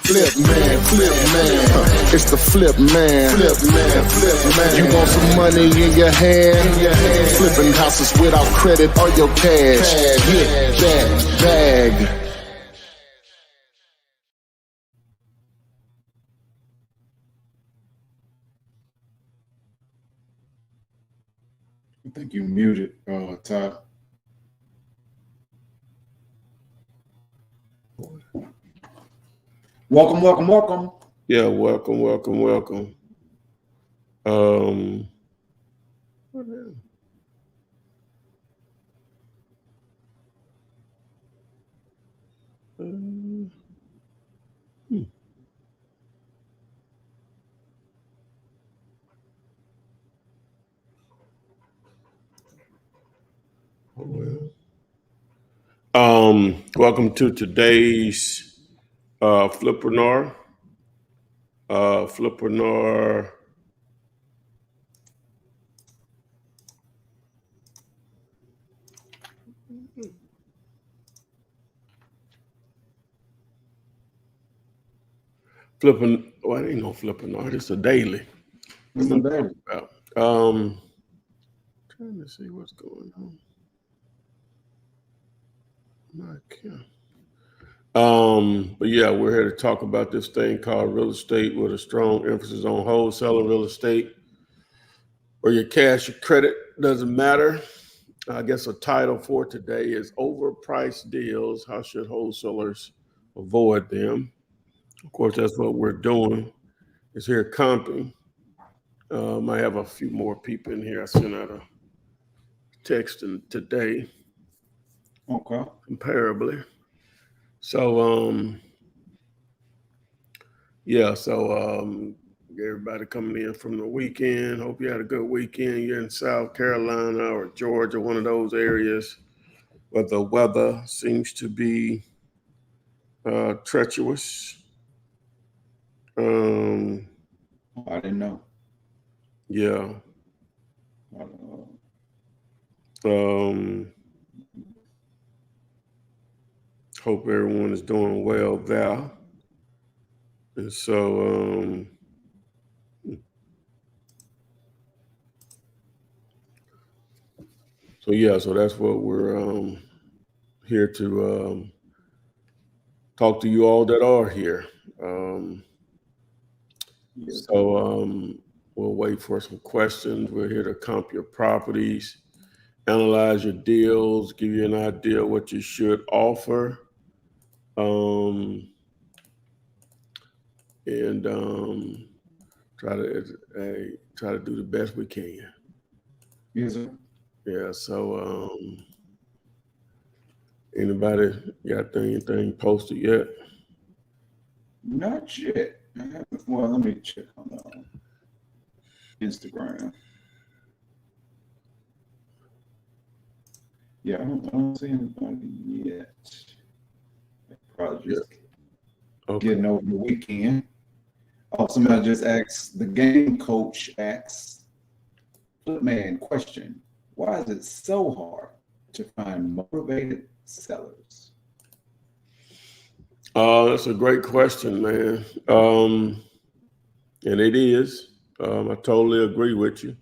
Flip man, it's the flip man. You want some money in your hand? Flipping houses without credit or your cash. Get that bag. I think you muted, Todd. Welcome. Yeah, welcome. Welcome to today's Flippreneur. Flippreneur. Flipping. Well, it ain't no Flippreneur. It's a daily. It's a daily. Trying to see what's going on. But yeah, we're here to talk about this thing called real estate with a strong emphasis on wholesaling real estate, where your cash or credit doesn't matter. I guess a title for today is Overpriced Deals. How should wholesalers avoid them? Of course, that's what we're doing. Is here comping. I have a few more people in here. I sent out a text today. Okay. Comparably. So, everybody coming in from the weekend. Hope you had a good weekend. You're in South Carolina or Georgia, one of those areas where the weather seems to be treacherous. I didn't know. Yeah. Hope everyone is doing well there. And so, so that's what we're here to talk to you all that are here. We'll wait for some questions. We're here to comp your properties, analyze your deals, give you an idea of what you should offer, and try to do the best we can. Yes, sir. Yeah. So, anybody got anything posted yet? Not yet. Well, let me check on Instagram. Yeah, I don't see anybody yet. Probably just getting over the weekend. Oh, somebody just asked, the game coach asks, man, question, why is it so hard to find motivated sellers? That's a great question, man. And it is. I totally agree with you.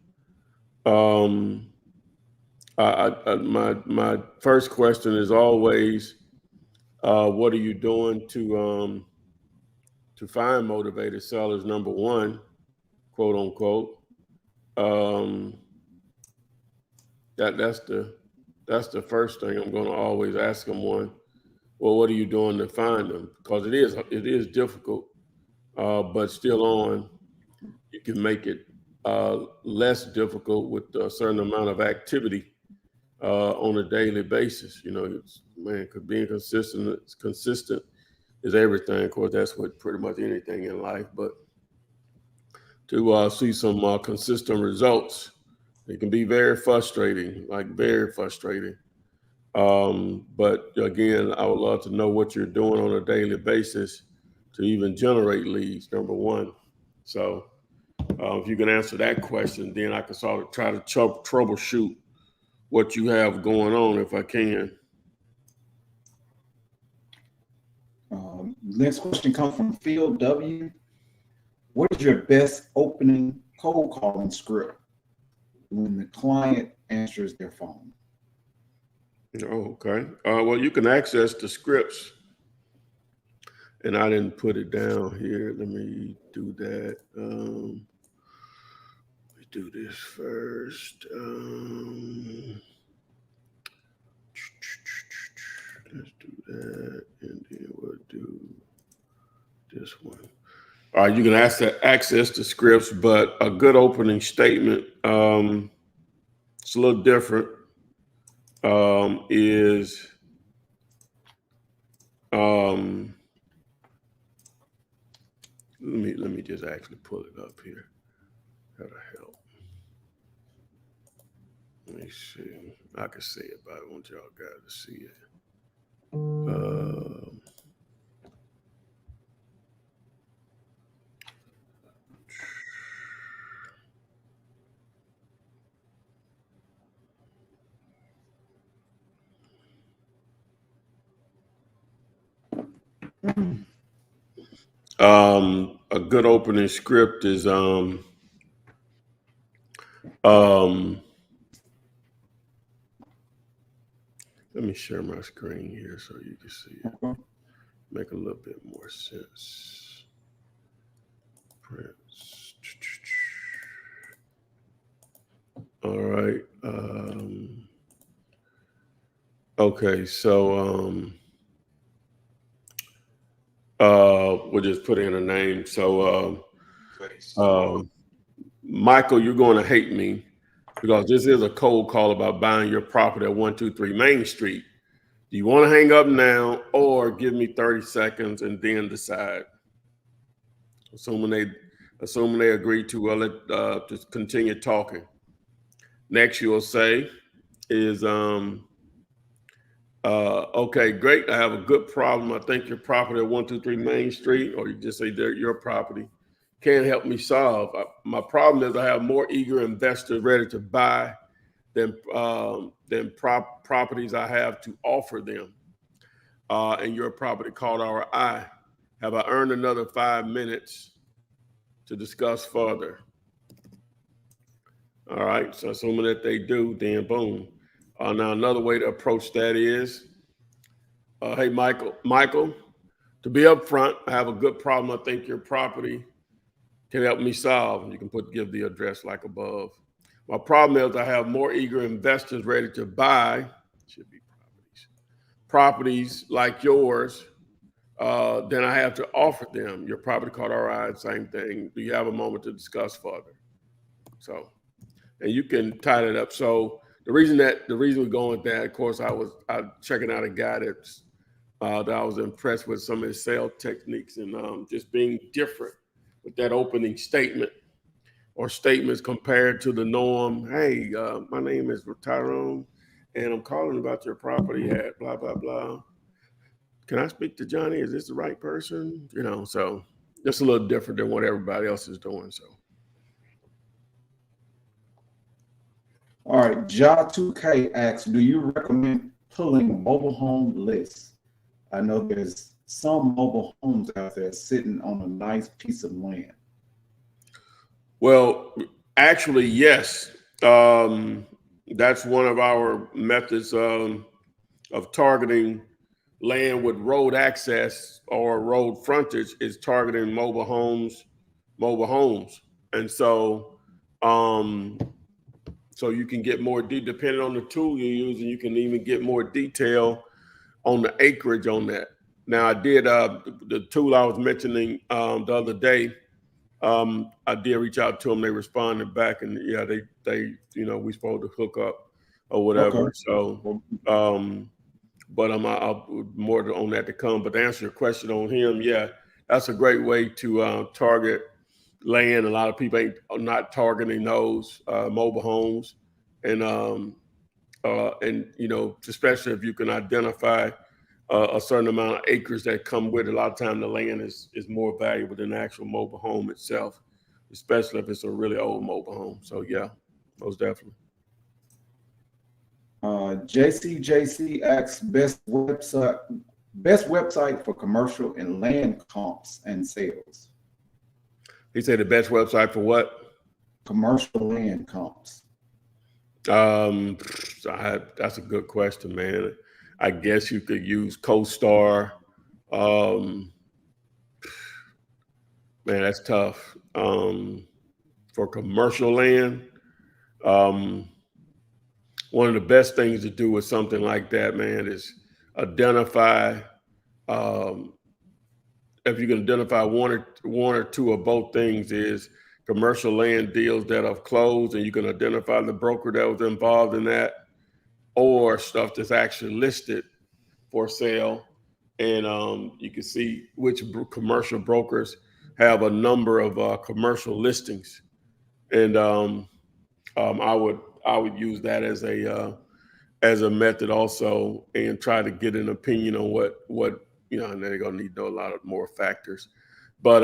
My first question is always, what are you doing to find motivated sellers? Number one, quote unquote. That's the first thing I'm going to always ask them. One, well, what are you doing to find them? Because it is difficult, but still on, you can make it less difficult with a certain amount of activity on a daily basis. You know, being consistent is everything. Of course, that's what pretty much anything in life. But to see some consistent results, it can be very frustrating, very frustrating. But again, I would love to know what you're doing on a daily basis to even generate leads, number one. So if you can answer that question, then I can sort of try to troubleshoot what you have going on if I can. Next question comes from Phil W. What is your best opening cold calling script when the client answers their phone? Oh, okay. Well, you can access the scripts, and I didn't put it down here. Let me do that. Let me do this first. Let's do that, and then we'll do this one. All right, you can access the scripts, but a good opening statement, it's a little different, is let me just actually pull it up here. That'll help. Let me see. I can say it, but I want y'all guys to see it. A good opening script is let me share my screen here so you can see it. Make a little bit more sense. Prints. All right. Okay, so we'll just put in a name. So Michael, you're going to hate me because this is a cold call about buying your property at 123 Main Street. Do you want to hang up now or give me 30 seconds and then decide? Assuming they agree to, let just continue talking. Next, you'll say is, okay, great. I have a good problem. I think your property at 123 Main Street, or you just say they're your property, can help me solve. My problem is I have more eager investors ready to buy than properties I have to offer them. And your property caught our eye. Have I earned another 5 minutes to discuss further? All right, so assuming that they do, then boom. Now another way to approach that is, hey, Michael, to be upfront, I have a good problem. I think your property can help me solve. You can give the address like above. My problem is I have more eager investors ready to buy, should be properties like yours, than I have to offer them. Your property caught our eye, same thing. Do you have a moment to discuss further? So, and you can tie that up. So the reason we're going with that, of course, I was checking out a guy that I was impressed with some of his sales techniques and just being different with that opening statement or statements compared to the norm. Hey, my name is Tyrone, and I'm calling about your property at blah, blah, blah. Can I speak to Johnny? Is this the right person? You know, so just a little different than what everybody else is doing. So. All right, Ja2K asks, do you recommend pulling mobile home lists? I know there's some mobile homes out there sitting on a nice piece of land. Well, actually, yes. That's one of our methods of targeting land with road access or road frontage is targeting mobile homes. And so, so you can get more depending on the tool you're using, you can even get more detail on the acreage on that. Now I did the tool I was mentioning the other day. I did reach out to them. They responded back, and yeah, they we supposed to hook up or whatever. Okay. So, but I'll more on that to come. But to answer your question on him, yeah, that's a great way to target land. A lot of people are not targeting those mobile homes, and especially if you can identify a certain amount of acres that come with it. A lot of time the land is more valuable than the actual mobile home itself, especially if it's a really old mobile home. So yeah, most definitely. JC asks best website Best website for commercial and land comps and sales. He said the best website for what? Commercial land comps. That's a good question, man. I guess you could use CoStar. Man, that's tough. For commercial land, one of the best things to do with something like that, man, is identify. If you can identify one or two of both things, is commercial land deals that have closed, and you can identify the broker that was involved in that, or stuff that's actually listed for sale, and you can see which commercial brokers have a number of commercial listings, and I would use that as a method also, and try to get an opinion on what and they're gonna need to know a lot of more factors, but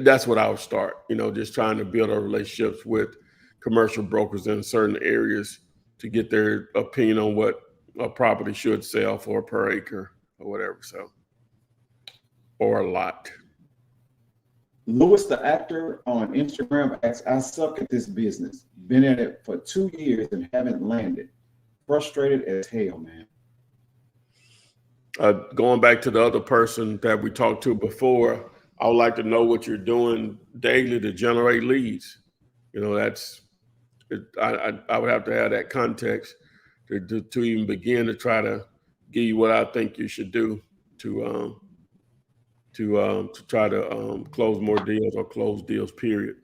that's what I would start. Just trying to build our relationships with commercial brokers in certain areas to get their opinion on what a property should sell for per acre or whatever. So, or a lot. Lewis, the actor on Instagram, asks, I suck at this business. Been at it for 2 years and haven't landed. Frustrated as hell, man. Going back to the other person that we talked to before, I would like to know what you're doing daily to generate leads. That's it. I would have to have that context to even begin to try to give you what I think you should do to try to close more deals or close deals, period.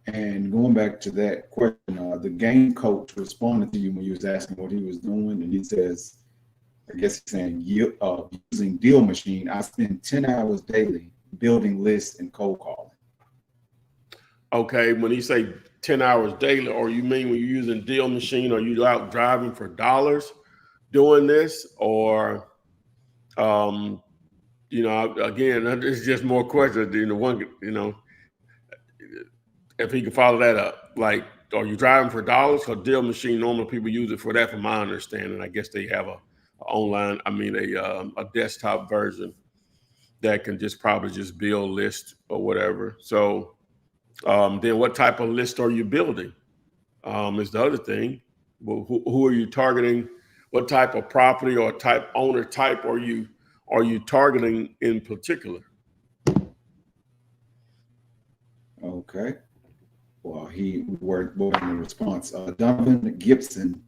And going back to that question, the game coach responded to you when you was asking what he was doing, and he says, I guess he's saying using Deal Machine, I spend 10 hours daily building lists and cold calling. Okay, when you say 10 hours daily, or you mean when you're using Deal Machine, are you out driving for dollars doing this, or again, it's just more questions. If he could follow that up, like, are you driving for dollars? Or Deal Machine, normally people use it for that, from my understanding. I guess they have a desktop version that can probably just build lists or whatever. So then what type of list are you building is the other thing. Well, who are you targeting? What type of property or owner type are you targeting in particular? Okay. Well, he word in the response. Donovan Gatson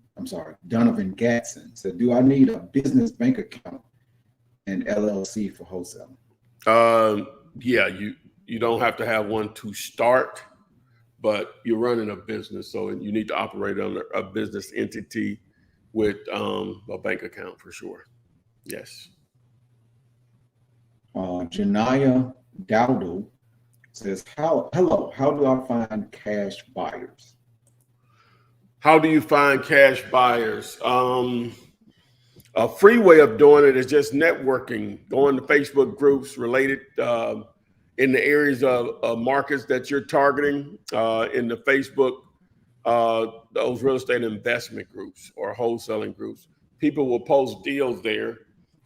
said, do I need a business bank account and LLC for wholesaling? Yeah, you don't have to have one to start, but you're running a business, so you need to operate under a business entity with a bank account for sure. Yes. Janaya Dowdle says, how do I find cash buyers? How do you find cash buyers? A free way of doing it is just networking, going to Facebook groups related in the areas of markets that you're targeting, in the Facebook, those real estate investment groups or wholesaling groups. People will post deals there,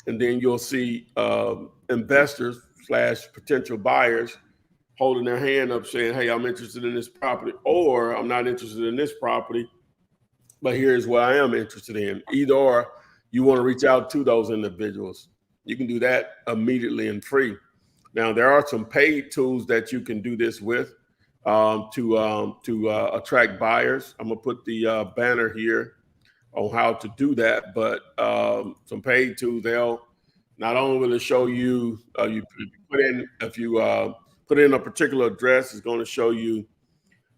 and then you'll see investors / potential buyers holding their hand up saying, hey, I'm interested in this property, or I'm not interested in this property, but here's what I am interested in. Either or, you want to reach out to those individuals. You can do that immediately and free. Now, there are some paid tools that you can do this with to attract buyers. I'm going to put the banner here on how to do that, but some paid tools, they'll not only will it show you, if you put in a particular address, it's going to show you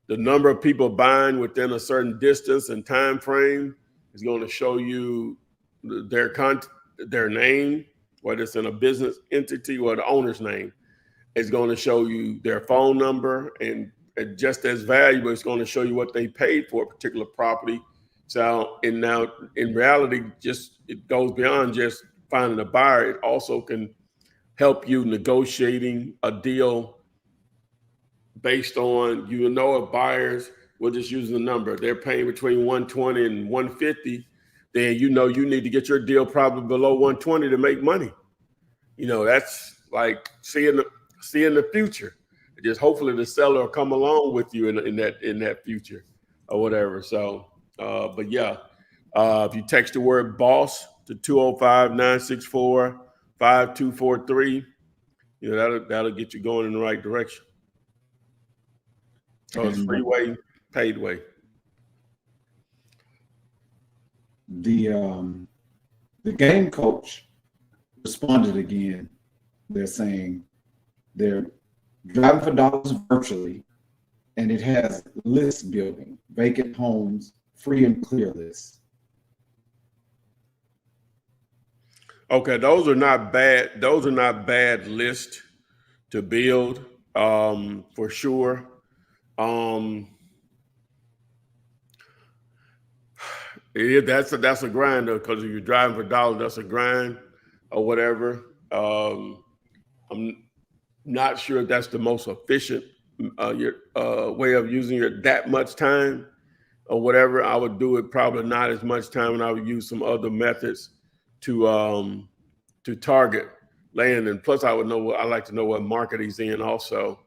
the number of people buying within a certain distance and time frame. It's going to show you their name, whether it's in a business entity or the owner's name. It's going to show you their phone number, and just as valuable, it's going to show you what they paid for a particular property. So, and now in reality, it goes beyond just finding a buyer. It also can help you negotiating a deal based on, if buyers, we'll just use the number, they're paying between 120 and 150, then you know you need to get your deal probably below 120 to make money. You know, that's like seeing the future. Just hopefully the seller will come along with you in that future or whatever. So, but yeah, if you text the word boss to 205-964-5243, you know, that'll get you going in the right direction. So it's freeway, paid way. The game coach responded again. They're saying they're driving for dollars virtually, and it has list building, vacant homes, free and clear lists. Okay, those are not bad. Those are not bad lists to build, for sure. That's a grind though, because if you're driving for dollars, that's a grind or whatever. I'm not sure if that's the most efficient way of using that much time or whatever. I would do it probably not as much time, and I would use some other methods to target land. And plus, I like to know what market he's in also.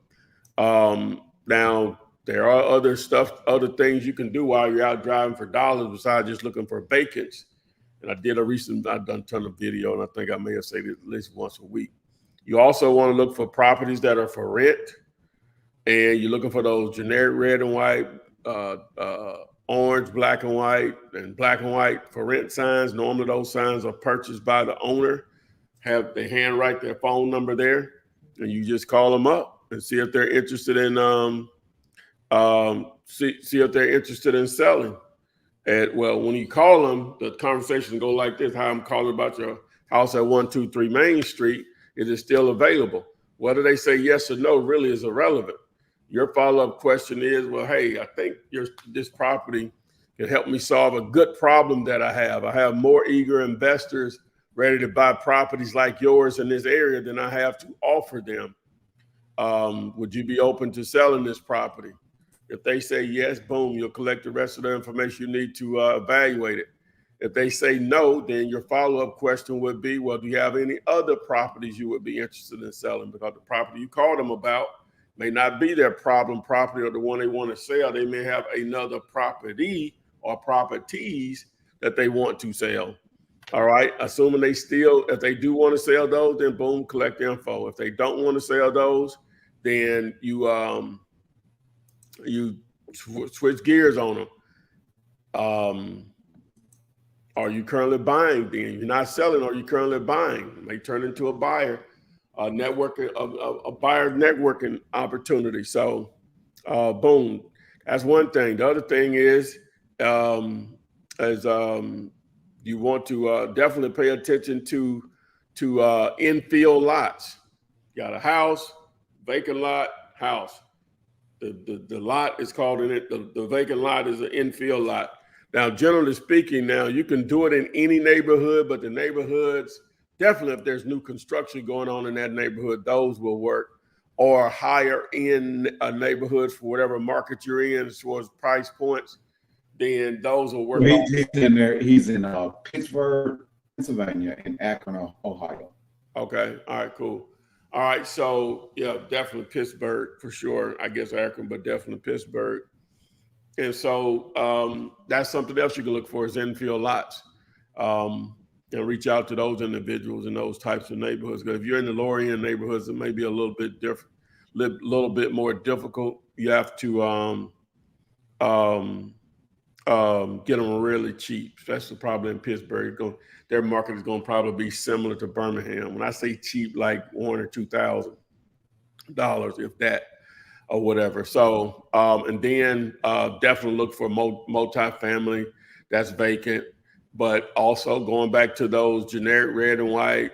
Now, there are other things you can do while you're out driving for dollars besides just looking for vacants. And I've done a ton of video, and I think I may have said it at least once a week. You also want to look for properties that are for rent, and you're looking for those generic red and white, orange, black and white for rent signs. Normally those signs are purchased by the owner. They handwrite their phone number there, and you just call them up and see if they're interested in see if they're interested in selling. And well, when you call them, the conversation go like this: "Hi, I'm calling about your house at 123 Main Street. Is it still available?" Whether they say yes or no really is irrelevant. Your follow-up question is, well, hey, I think this property can help me solve a good problem that I have. I have more eager investors ready to buy properties like yours in this area than I have to offer them. Would you be open to selling this property? If they say yes, boom, you'll collect the rest of the information you need to evaluate it. If they say no, then your follow-up question would be, well, do you have any other properties you would be interested in selling? Because the property you called them about may not be their problem property or the one they want to sell. They may have another property or properties that they want to sell. All right. Assuming if they do want to sell those, then boom, collect the info. If they don't want to sell those, then you switch gears on them. Are you currently buying? Then you're not selling. Are you currently buying? You may turn into a buyer, a buyer networking opportunity. So, boom, that's one thing. The other thing is you want to definitely pay attention to infill lots. You got a house, vacant lot, house. The lot is called in it. The vacant lot is an infill lot. Now, generally speaking, now you can do it in any neighborhood, but the neighborhoods, definitely if there's new construction going on in that neighborhood, those will work. Or higher in a neighborhood for whatever market you're in as far as price points, then those will work. He's in Pittsburgh, Pennsylvania, and Akron, Ohio. Okay. All right, cool. All right. So yeah, definitely Pittsburgh for sure. I guess Akron, but definitely Pittsburgh. And so that's something else you can look for is infill lots, and reach out to those individuals in those types of neighborhoods. Because if you're in the lower end neighborhoods, it may be a little bit different, little bit more difficult. You have to get them really cheap, especially probably in Pittsburgh. Their market is going to probably be similar to Birmingham. When I say cheap, like $1,000 or $2,000, if that, or whatever. So, and then definitely look for multifamily that's vacant, but also going back to those generic red and white,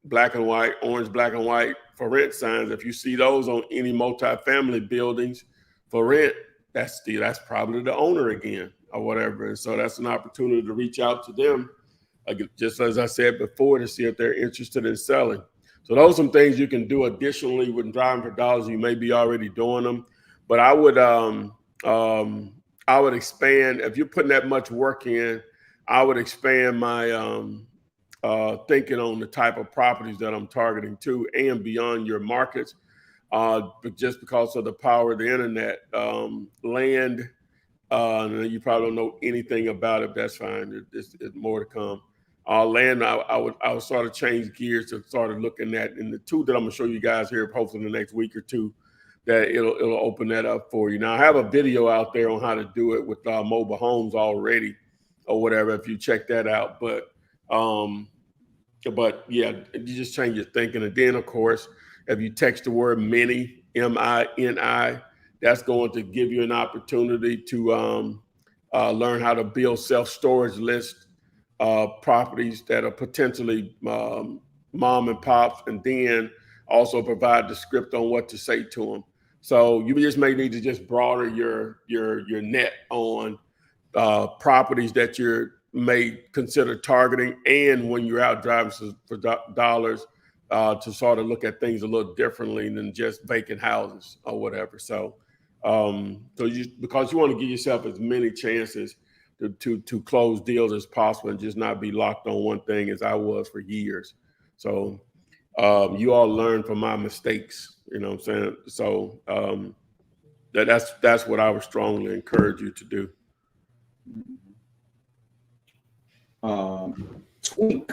black and white, orange, black and white for rent signs. If you see those on any multifamily buildings for rent, that's probably the owner again or whatever. And so that's an opportunity to reach out to them, just as I said before, to see if they're interested in selling. So those are some things you can do additionally when driving for dollars. You may be already doing them, but I would expand. If you're putting that much work in, I would expand my thinking on the type of properties that I'm targeting to and beyond your markets. But just because of the power of the internet, land, you probably don't know anything about it. That's fine. It's more to come. Land, I would sort of change gears and started looking at, and the two that I'm gonna show you guys here, hopefully in the next week or two, that it'll open that up for you. Now I have a video out there on how to do it with mobile homes already, or whatever. If you check that out, but yeah, you just change your thinking, and then of course, if you text the word mini, MINI, that's going to give you an opportunity to learn how to build self-storage list properties that are potentially mom and pops, and then also provide the script on what to say to them. So you just may need to just broaden your net on properties that you're may consider targeting, and when you're out driving for dollars, to sort of look at things a little differently than just vacant houses or whatever. So, because you want to give yourself as many chances to close deals as possible and just not be locked on one thing, as I was for years. So you all learn from my mistakes, you know what I'm saying? So that's what I would strongly encourage you to do. Twink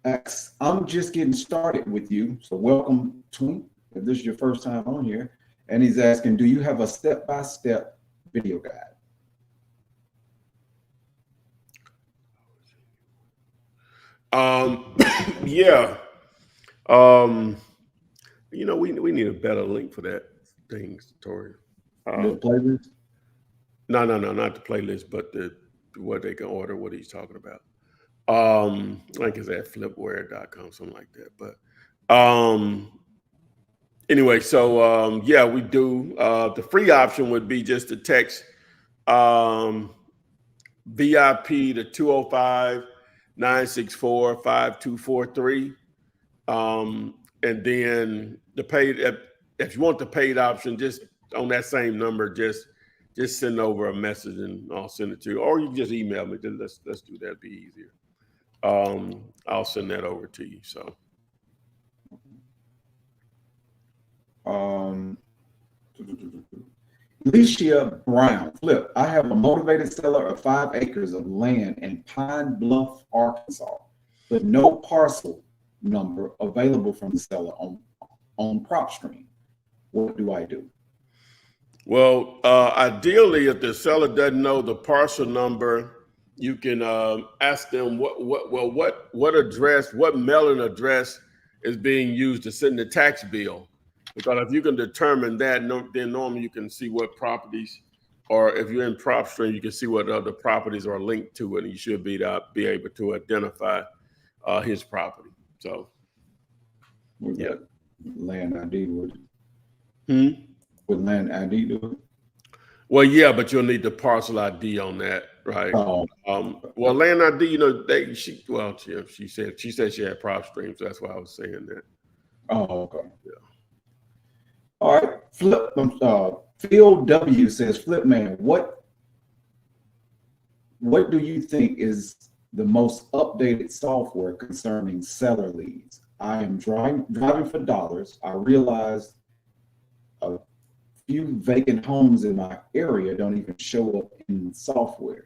asks, I'm just getting started with you. So welcome, Twink, if this is your first time on here. And he's asking, do you have a step-by-step video guide? Yeah. You know, we need a better link for that thing, Tori. The playlist? No, not the playlist, but what they can order, what he's talking about. I think it's at flipware.com, something like that. But anyway, so yeah, we do. The free option would be just to text VIP to 205-964-5243. And then the paid, if you want the paid option, just on that same number, just send over a message and I'll send it to you. Or you can just email me. Let's do that. It'd be easier. I'll send that over to you. So Alicia Brown, Flip, I have a motivated seller of 5 acres of land in Pine Bluff, Arkansas, but no parcel number available from the seller on PropStream. What do I do? Well, ideally, if the seller doesn't know the parcel number, you can ask them what address, what mailing address is being used to send the tax bill. Because if you can determine that, then normally you can see what properties, or if you're in PropStream, you can see what other properties are linked to it, and you should be able to identify his property. So, yeah, land ID would. Would land ID do it? Well, yeah, but you'll need the parcel ID on that, right? Oh. Well, land ID, you know, she said she had PropStream, so that's why I was saying that. Oh, okay. Yeah. All right, Flip. Phil W says, Flip man, what do you think is the most updated software concerning seller leads? I am driving for dollars. I realized a few vacant homes in my area don't even show up in software.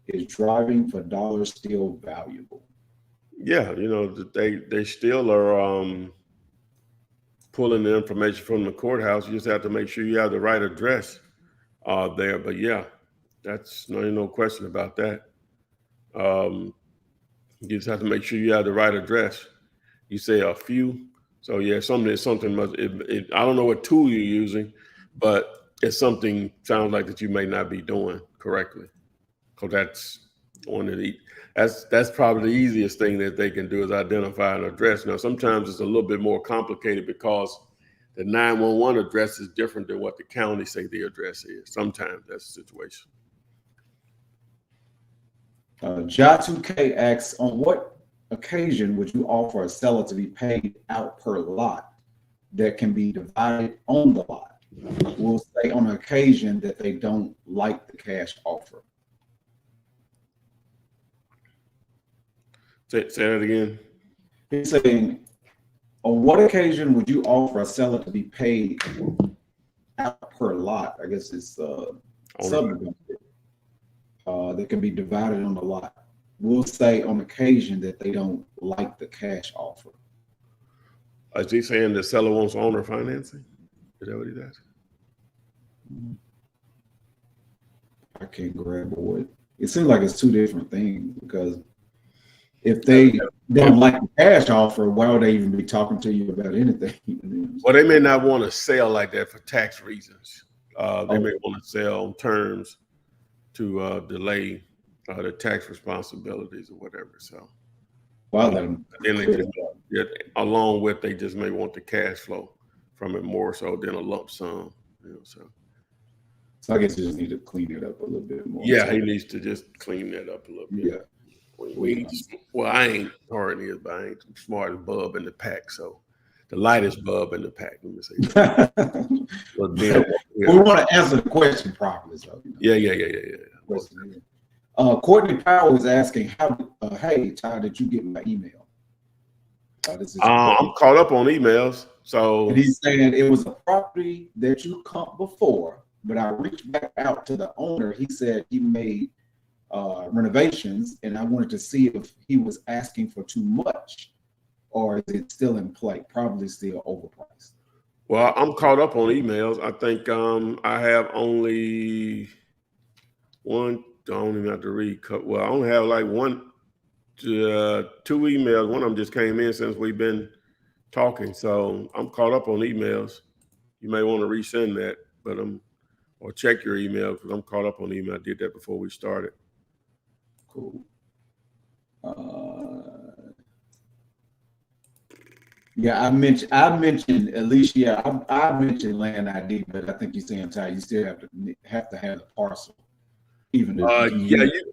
Is driving for dollars still valuable? Yeah, you know, they still are pulling the information from the courthouse. You just have to make sure you have the right address there. But yeah, that's no question about that. You just have to make sure you have the right address. You say a few. So yeah, something must. I don't know what tool you're using, but it's something sounds like that you may not be doing correctly. Because that's one of that's probably the easiest thing that they can do is identify an address. Now sometimes it's a little bit more complicated because the 911 address is different than what the county say the address is. Sometimes that's the situation. Ja2K asks, on what occasion would you offer a seller to be paid out per lot that can be divided on the lot? We'll say on occasion that they don't like the cash offer. Say that again. He's saying, on what occasion would you offer a seller to be paid out per lot? I guess it's subdivided. That can be divided on the lot. We'll say on occasion that they don't like the cash offer. Is he saying the seller wants owner financing? Is that what he's asking? I can't grab a word. It seems like it's two different things, because if they don't like the cash offer, why would they even be talking to you about anything? Well, they may not want to sell like that for tax reasons. They may want to sell on terms to delay the tax responsibilities or whatever. So, then they just, along with, they just may want the cash flow from it more so than a lump sum. So I guess you just need to clean it up a little bit more. Yeah, he needs to just clean that up a little bit. Yeah. Well, I ain't hard is, but I ain't smart as Bub in the pack. So the lightest Bub in the pack. Let me say that. We want to answer the question properly. So, Yeah. Courtney Powell is asking, hey, Ty, did you get my email? I'm caught up on emails. So and he's saying it was a property that you comped before, but I reached back out to the owner. He said he made renovations, and I wanted to see if he was asking for too much, or is it still in play? Probably still overpriced. Well, I'm caught up on emails. I think I have only one. I don't even have to read. Well, I only have like two emails. One of them just came in since we've been talking. So I'm caught up on emails. You may want to resend that, but or check your email, because I'm caught up on email. I did that before we started. Cool. Yeah, I mentioned Alicia. I mentioned land ID, but I think you're saying, Ty, you still have to have the parcel. Even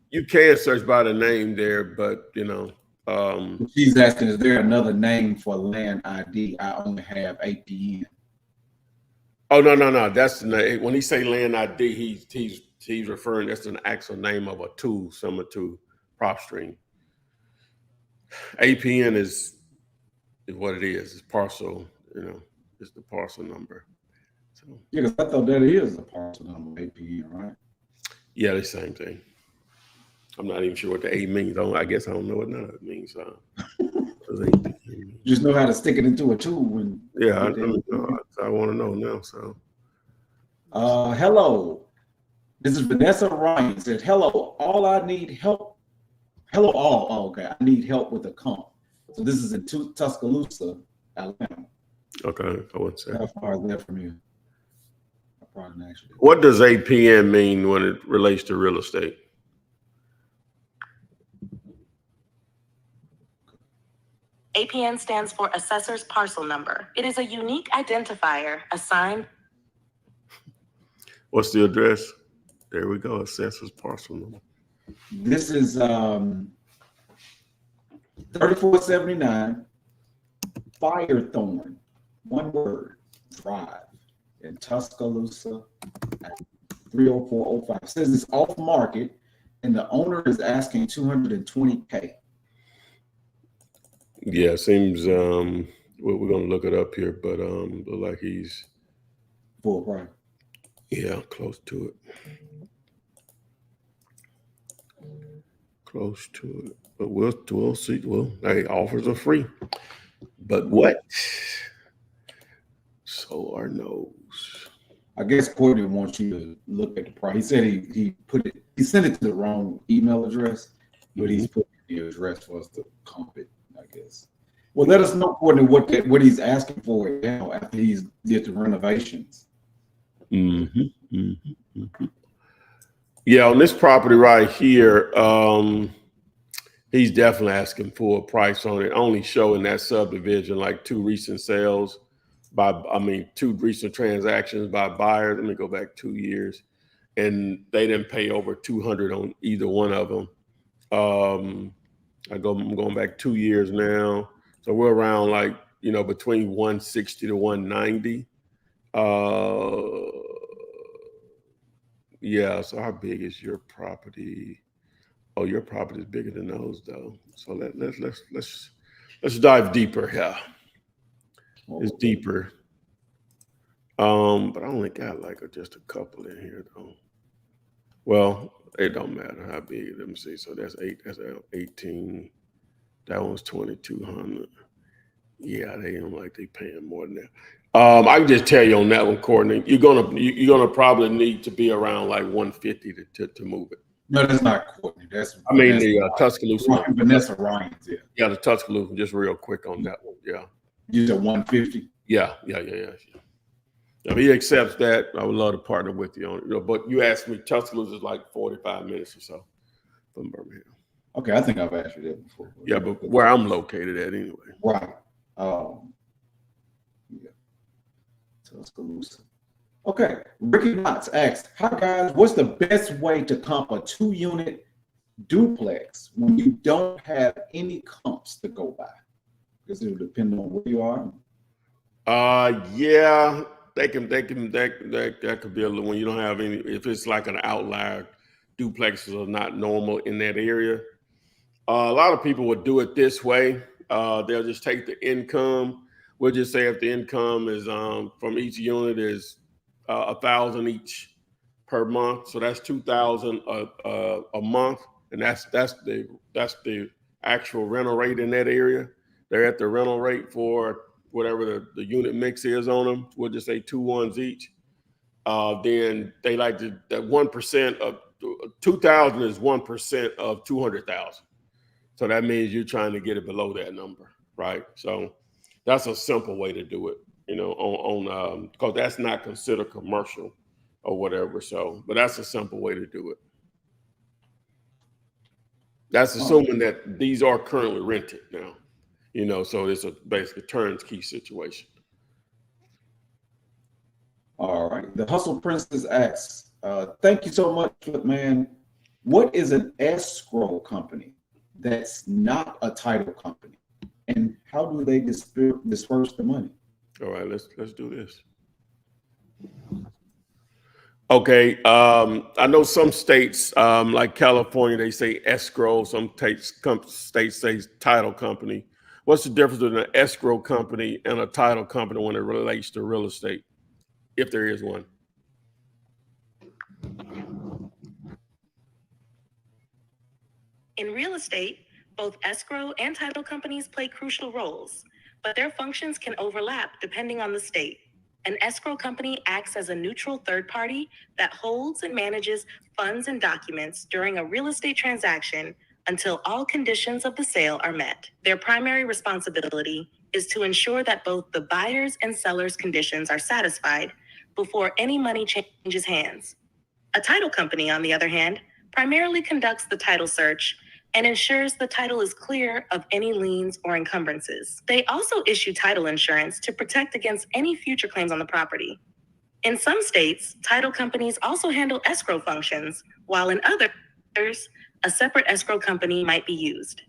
you can search by the name there, but she's asking, is there another name for land ID? I only have APN. Oh, no. That's the name. When he say land ID, he's referring, that's an actual name of a tool, similar to PropStream. APN is what it is. It's parcel, it's the parcel number. So yeah, because I thought that is the parcel number, APN, right? Yeah, the same thing. I'm not even sure what the A means. I guess I don't know what none of it means. Just know how to stick it into a tool. I want to know now. So, hello. This is Vanessa Ryan. Said, hello. All I need help. Hello, all. Oh, okay. I need help with a comp. So this is in Tuscaloosa, Alabama. Okay. I would say. How far is that from you? What does APN mean when it relates to real estate? APN stands for Assessor's Parcel Number. It is a unique identifier assigned. What's the address? There we go. Assessor's Parcel Number. This is 3479 Firethorn, one word, Drive in Tuscaloosa, 30405. It says it's off market, and the owner is asking $220K. Yeah, it seems we're gonna look it up here, but look like he's full price. Yeah, close to it. Close to it. But we'll see. Well, hey, offers are free. But what? So are no's. I guess Courtney wants you to look at the price. He said he sent it to the wrong email address, but he's put the address for us to comp it, I guess. Well, let us know, Courtney, what he's asking for now after he's did the renovations. Yeah, on this property right here, he's definitely asking for a price on it. Only showing that subdivision like two recent transactions by buyers. Let me go back 2 years, and they didn't pay over 200 on either one of them. I'm going back 2 years now, so we're around like between 160 to 190. Yeah. So how big is your property? Oh, your property is bigger than those though. So let's dive deeper here. It's deeper. But I only got like just a couple in here though. Well, it don't matter how big. Let me see. So that's 18. That one's 2,200. Yeah, they don't like they paying more than that. I can just tell you on that one, Courtney, you're gonna probably need to be around like 150 to move it. No, that's not Courtney. That's the Tuscaloosa. Vanessa Ryan's. Yeah. Yeah, the Tuscaloosa. Just real quick on that one. Yeah. You said 150. Yeah. If he accepts that, I would love to partner with you on it. But you asked me, Tuscaloosa is like 45 minutes or so from Birmingham. Okay, I think I've asked you that before. Yeah, but where I'm located at anyway. Right. Yeah. Tuscaloosa. Okay. Ricky Knox asks, "Hi guys, what's the best way to comp a 2-unit duplex when you don't have any comps to go by?" Because it will depend on where you are. Yeah, that could be a little when you don't have any. If it's like an outlier, duplexes are not normal in that area. A lot of people would do it this way. They'll just take the income. We'll just say if the income is from each unit is $1,000 each per month, so that's $2,000 a month, and that's the actual rental rate in that area. They're at the rental rate for whatever the unit mix is on them. We'll just say 2 ones each. Then they like to that 1% of 2,000 is 1% of 200,000. So that means you're trying to get it below that number, right? So that's a simple way to do it, on because that's not considered commercial or whatever. So, but that's a simple way to do it. That's assuming that these are currently rented now, so it's a basically turnkey situation. All right. The Hustle Princess asks, "Thank you so much, man. What is an escrow company that's not a title company, and how do they disperse the money?" All right, let's do this. Okay, I know some states like California, they say escrow. Some states say title company. What's the difference between an escrow company and a title company when it relates to real estate, if there is one? In real estate, both escrow and title companies play crucial roles, but their functions can overlap depending on the state. An escrow company acts as a neutral third party that holds and manages funds and documents during a real estate transaction until all conditions of the sale are met. Their primary responsibility is to ensure that both the buyer's and seller's conditions are satisfied before any money changes hands. A title company, on the other hand, primarily conducts the title search and ensures the title is clear of any liens or encumbrances. They also issue title insurance to protect against any future claims on the property. In some states, title companies also handle escrow functions, while in others, a separate escrow company might be used.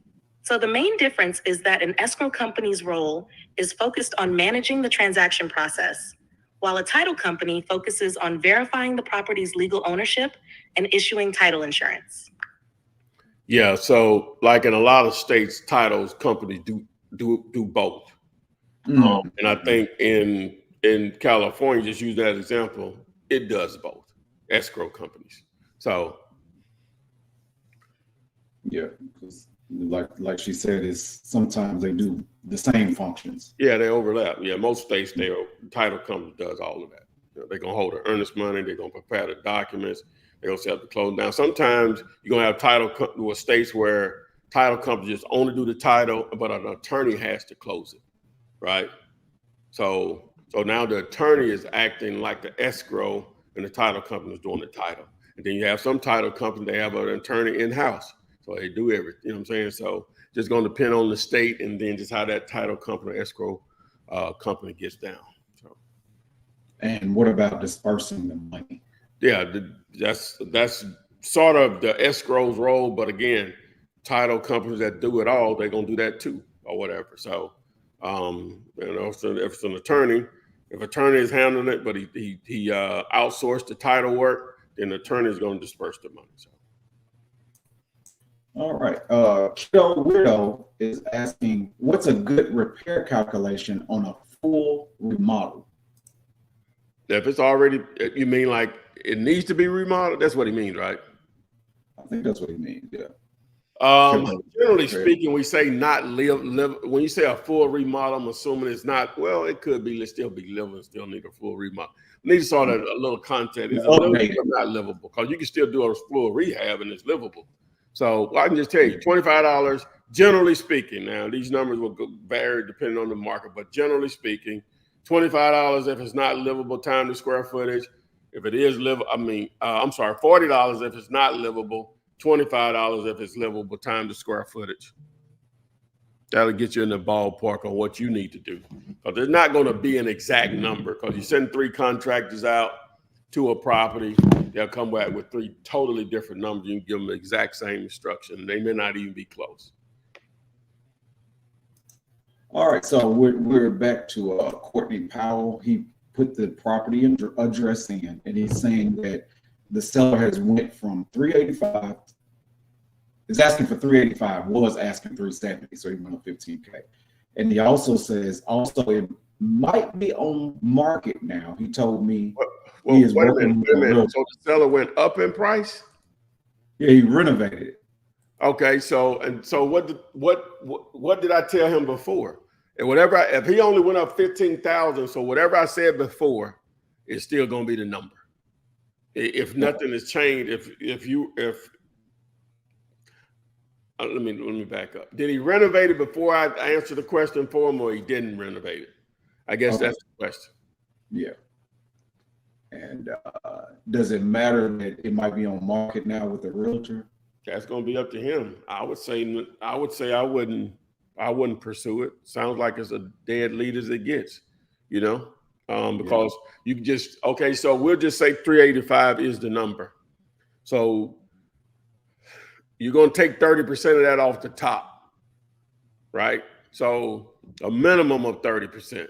So the main difference is that an escrow company's role is focused on managing the transaction process, while a title company focuses on verifying the property's legal ownership and issuing title insurance. Yeah, so like in a lot of states, titles companies do both. And I think in California, just use that as an example, it does both, escrow companies. So yeah, because like she said, is sometimes they do the same functions. Yeah, they overlap. Yeah, most states, title company does all of that. They're gonna hold the earnest money, they're gonna prepare the documents, they're gonna set up the closing down. Sometimes you're gonna have title with states where title companies just only do the title, but an attorney has to close it, right? So now the attorney is acting like the escrow and the title company is doing the title. And then you have some title company, they have an attorney in-house. So they do everything, you know what I'm saying? So just gonna depend on the state and then just how that title company, escrow company gets down. So. And what about dispersing the money? Yeah, that's sort of the escrow's role, but again, title companies that do it all, they're gonna do that too, or whatever. So, if it's an attorney, if attorney is handling it, but he outsourced the title work, then the attorney is gonna disperse the money. So. All right. Keto Widow is asking, what's a good repair calculation on a full remodel? If it's already, you mean like it needs to be remodeled? That's what he means, right? I think that's what he means. Yeah. Generally speaking, we say not live. When you say a full remodel, I'm assuming it's not. Well, it could be. Let's still be living. Still need a full remodel. Need to sort of a little content. It's a little not livable because you can still do a full rehab and it's livable. So I can just tell you, $25. Generally speaking, now these numbers will vary depending on the market, but generally speaking, $25 if it's not livable time to square footage. If it is livable, $40 if it's not livable. $25 if it's livable time to square footage. That'll get you in the ballpark on what you need to do. Because there's not going to be an exact number because you send 3 contractors out to a property, they'll come back with 3 totally different numbers. You can give them the exact same instruction. They may not even be close. All right, so we're back to Courtney Powell. He put the property address in, and he's saying that the seller has went from 385, is asking for 385, was asking 370, so he went up 15K. And he also says, it might be on market now. He told me he is working with a realtor. So the seller went up in price? Yeah, he renovated it. Okay, so what did I tell him before? And if he only went up 15,000, so whatever I said before is still going to be the number. If nothing has changed, let me back up. Did he renovate it before I answered the question for him, or he didn't renovate it? I guess that's the question. Yeah. And does it matter that it might be on market now with the realtor? That's going to be up to him. I would say I wouldn't pursue it. Sounds like it's a dead lead as it gets, because you can just, so we'll just say 385 is the number. So you're going to take 30% of that off the top, right? So a minimum of 30%,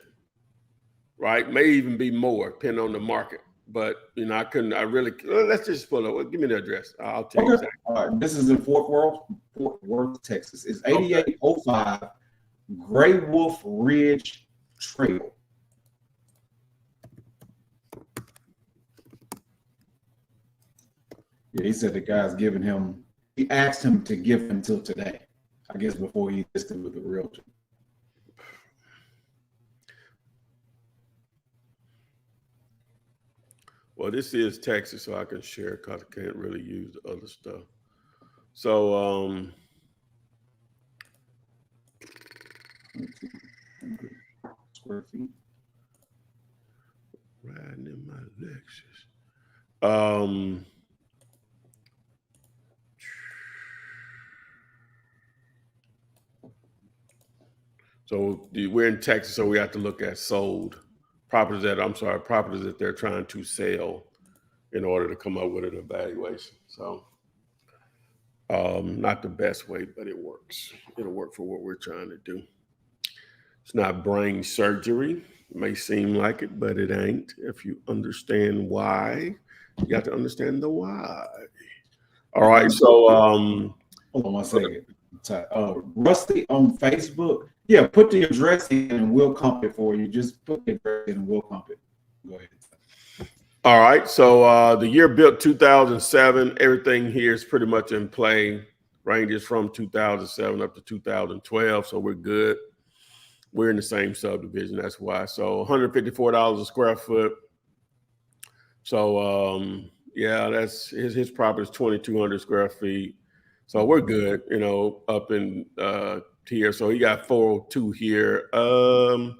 right? May even be more depending on the market. But, let's just pull up. Give me the address. I'll tell you exactly. All right. This is in Fort Worth, Texas. It's 8805 Gray Wolf Ridge Trail. Yeah, he said the guy's he asked him to give him till today, I guess, before he listed with the realtor. Well, this is Texas, so I can share because I can't really use the other stuff. So, square feet. Riding in my Lexus. So we're in Texas, so we have to look at sold properties that they're trying to sell in order to come up with an evaluation. So not the best way, but it works. It'll work for what we're trying to do. It's not brain surgery. It may seem like it, but it ain't. If you understand why, you got to understand the why. All right, so hold on one second. Rusty on Facebook. Yeah, put the address in and we'll comp it for you. Just put the address in and we'll comp it. Go ahead. All right. So the year built 2007. Everything here is pretty much in play. Ranges from 2007 up to 2012. So we're good. We're in the same subdivision. That's why. So $154 a square foot. So that's his property is 2,200 square feet. So we're good. Up in here. So he got 402 here. I'm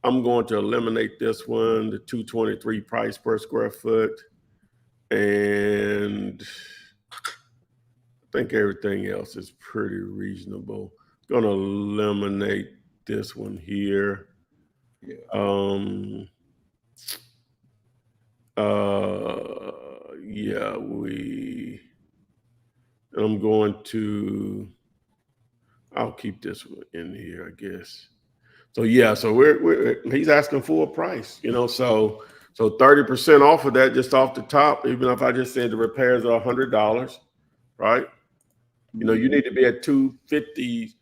going to eliminate this one, the 223 price per square foot. And I think everything else is pretty reasonable. Going to eliminate this one here. I'll keep this one in here, I guess. So he's asking for a price, so 30% off of that, just off the top, even if I just said the repairs are $100, right? You know, you need to be at 250.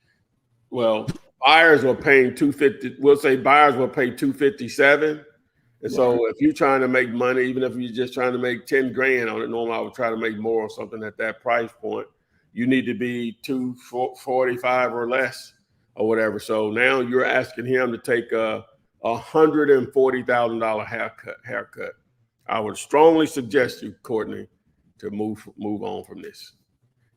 Well, buyers were paying 250. We'll say buyers will pay 257. And so if you're trying to make money, even if you're just trying to make 10 grand on it, normally I would try to make more or something at that price point. You need to be 245 or less or whatever. So now you're asking him to take a $140,000 haircut. I would strongly suggest you, Courtney, to move on from this.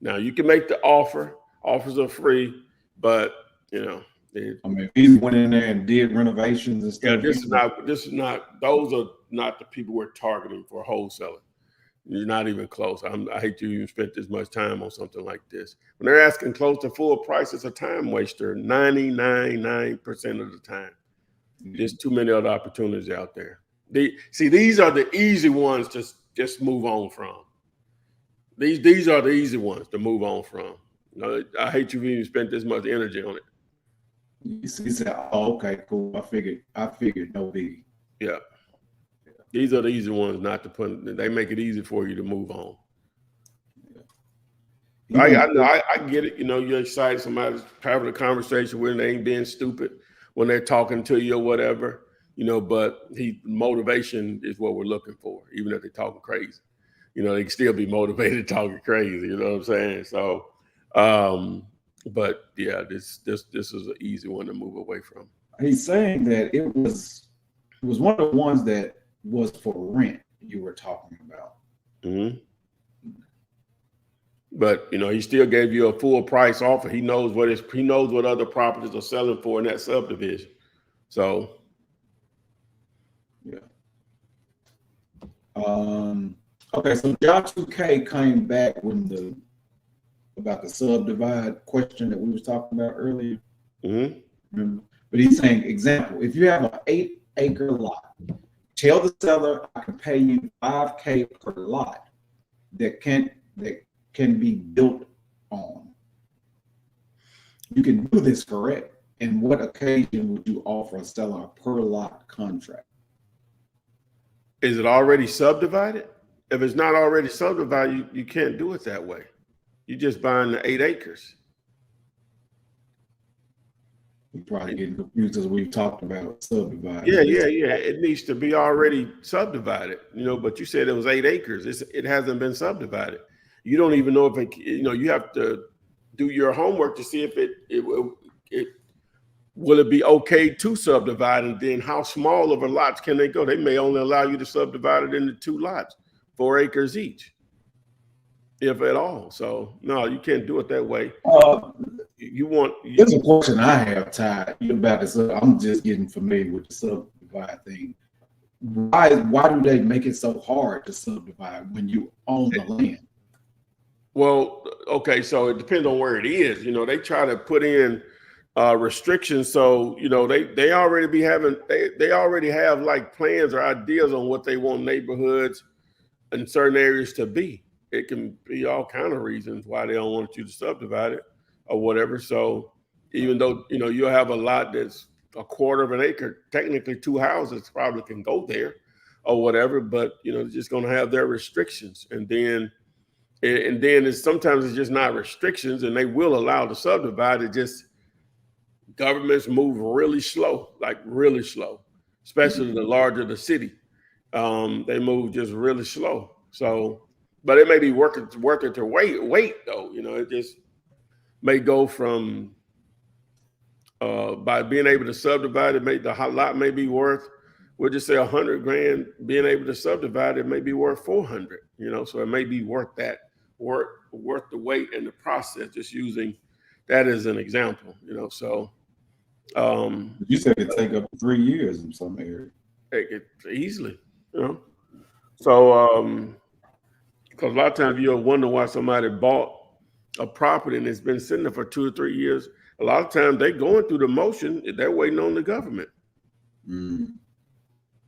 Now you can make the offer. Offers are free, but you know. I mean, if he went in there and did renovations and stuff. Yeah, this is not. Those are not the people we're targeting for wholesaling. You're not even close. I hate you even spent this much time on something like this. When they're asking close to full price, it's a time waster 99% of the time. There's too many other opportunities out there. These are the easy ones to just move on from. These are the easy ones to move on from. You know, I hate you even spent this much energy on it. He said, "Oh, okay, cool. I figured no biggie." Yeah. These are the easy ones not to put. They make it easy for you to move on. Yeah. I get it. You know, you're excited. Somebody's having a conversation with them. They ain't being stupid when they're talking to you or whatever. You know, but motivation is what we're looking for, even if they're talking crazy. You know, they can still be motivated talking crazy. You know what I'm saying? So, but yeah, this is an easy one to move away from. He's saying that it was one of the ones that was for rent you were talking about. Mm-hmm. But you know, he still gave you a full price offer. He knows what other properties are selling for in that subdivision. So yeah. Okay, so Job 2K came back about the subdivide question that we was talking about earlier. Mm-hmm. Remember? But he's saying, example, if you have an 8-acre lot, tell the seller I can pay you $5,000 per lot that can be built on. You can do this, correct? And what occasion would you offer a seller a per lot contract? Is it already subdivided? If it's not already subdivided, you can't do it that way. You're just buying the 8 acres. We're probably getting confused as we've talked about subdivided. Yeah. It needs to be already subdivided, you know, but you said it was 8 acres. It hasn't been subdivided. You don't even know if it, you know, you have to do your homework to see if it will it be okay to subdivide, and then how small of a lots can they go? They may only allow you to subdivide it into 2 lots, 4 acres each, if at all. So no, you can't do it that way. There's a question I have, Ty, about this. I'm just getting familiar with the subdivide thing. Why do they make it so hard to subdivide when you own the land? Well, okay, so it depends on where it is. You know, they try to put in restrictions, so you know they already have like plans or ideas on what they want neighborhoods in certain areas to be. It can be all kind of reasons why they don't want you to subdivide it or whatever. So even though, you know, you'll have a lot that's a quarter of an acre, technically 2 houses probably can go there or whatever, but you know, they're just going to have their restrictions. And then sometimes it's just not restrictions, and they will allow the subdivide. It just, governments move really slow, like really slow, especially the larger the city. They move just really slow. So, but it may be working to wait though. You know, it just may go from by being able to subdivide it, the lot may be worth, we'll just say $100,000. Being able to subdivide it may be worth 400. You know, so it may be worth that, worth the wait and the process. Just using that as an example. You know, so you said it take up to 3 years in some areas. Easily, you know. So because a lot of times you'll wonder why somebody bought a property and it's been sitting there for 2 or 3 years. A lot of times they going through the motion, they're waiting on the government.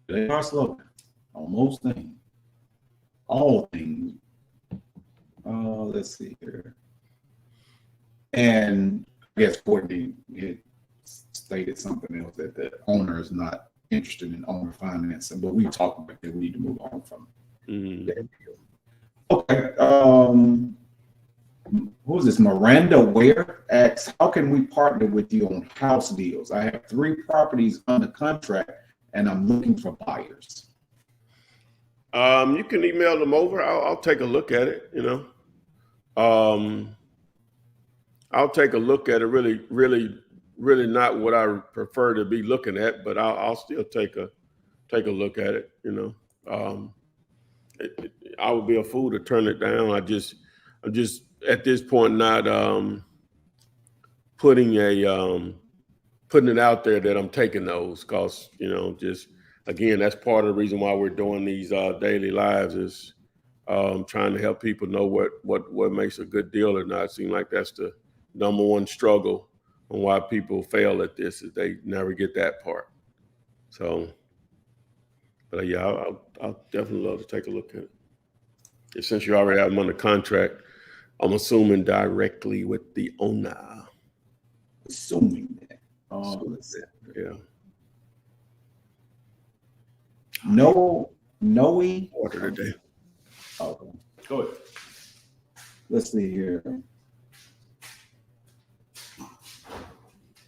They are slow on most things. All things. Let's see here. And I guess Courtney had stated something else, that the owner is not interested in owner financing, but we talked about that we need to move on from that deal. Okay. Who's this? Miranda Ware asks, how can we partner with you on house deals? I have 3 properties under contract and I'm looking for buyers. You can email them over. I'll take a look at it, I'll take a look at it. Really not what I prefer to be looking at, but I'll still take a look at it, I would be a fool to turn it down. I'm just at this point not putting it out there that I'm taking those, because just again, that's part of the reason why we're doing these daily lives is trying to help people know what makes a good deal or not. It seems like that's the number one struggle on why people fail at this, is they never get that part. So, but yeah, I'll definitely love to take a look at it. And since you already have them under contract, I'm assuming directly with the owner. Assuming that. Yeah. Noe. Order today. Okay. Go ahead. Let's see here.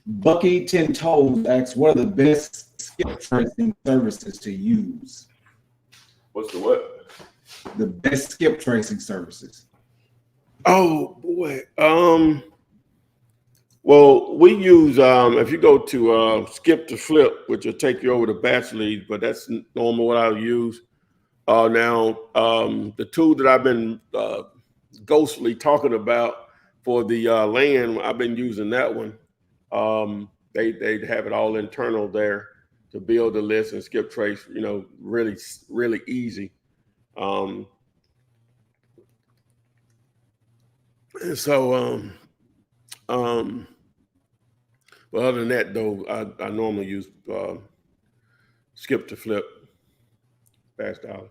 Bucky 10 Toes asks, what are the best skip tracing services to use? What's the what? The best skip tracing services. Oh boy. Well, we use if you go to Skip to Flip, which will take you over to batch leads, but that's normally what I'll use. Now, the tool that I've been ghostly talking about for the land, I've been using that one. They have it all internal there to build the list and skip trace, really easy. And so, but other than that, though, I normally use Skip to Flip, Fast Dollar.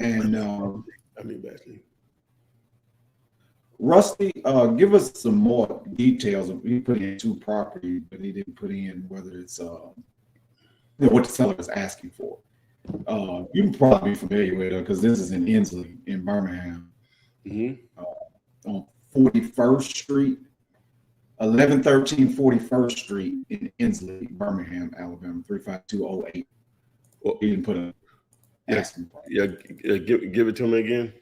And Fast Lead. Rusty, give us some more details. He put in 2 properties, but he didn't put in whether it's what the seller is asking for. You can probably be familiar with it because this is in Inslee in Birmingham, on 41st Street, 1113 41st Street in Inslee, Birmingham, Alabama, 35208. Well, he didn't put a asking price. Yeah, give it to me again.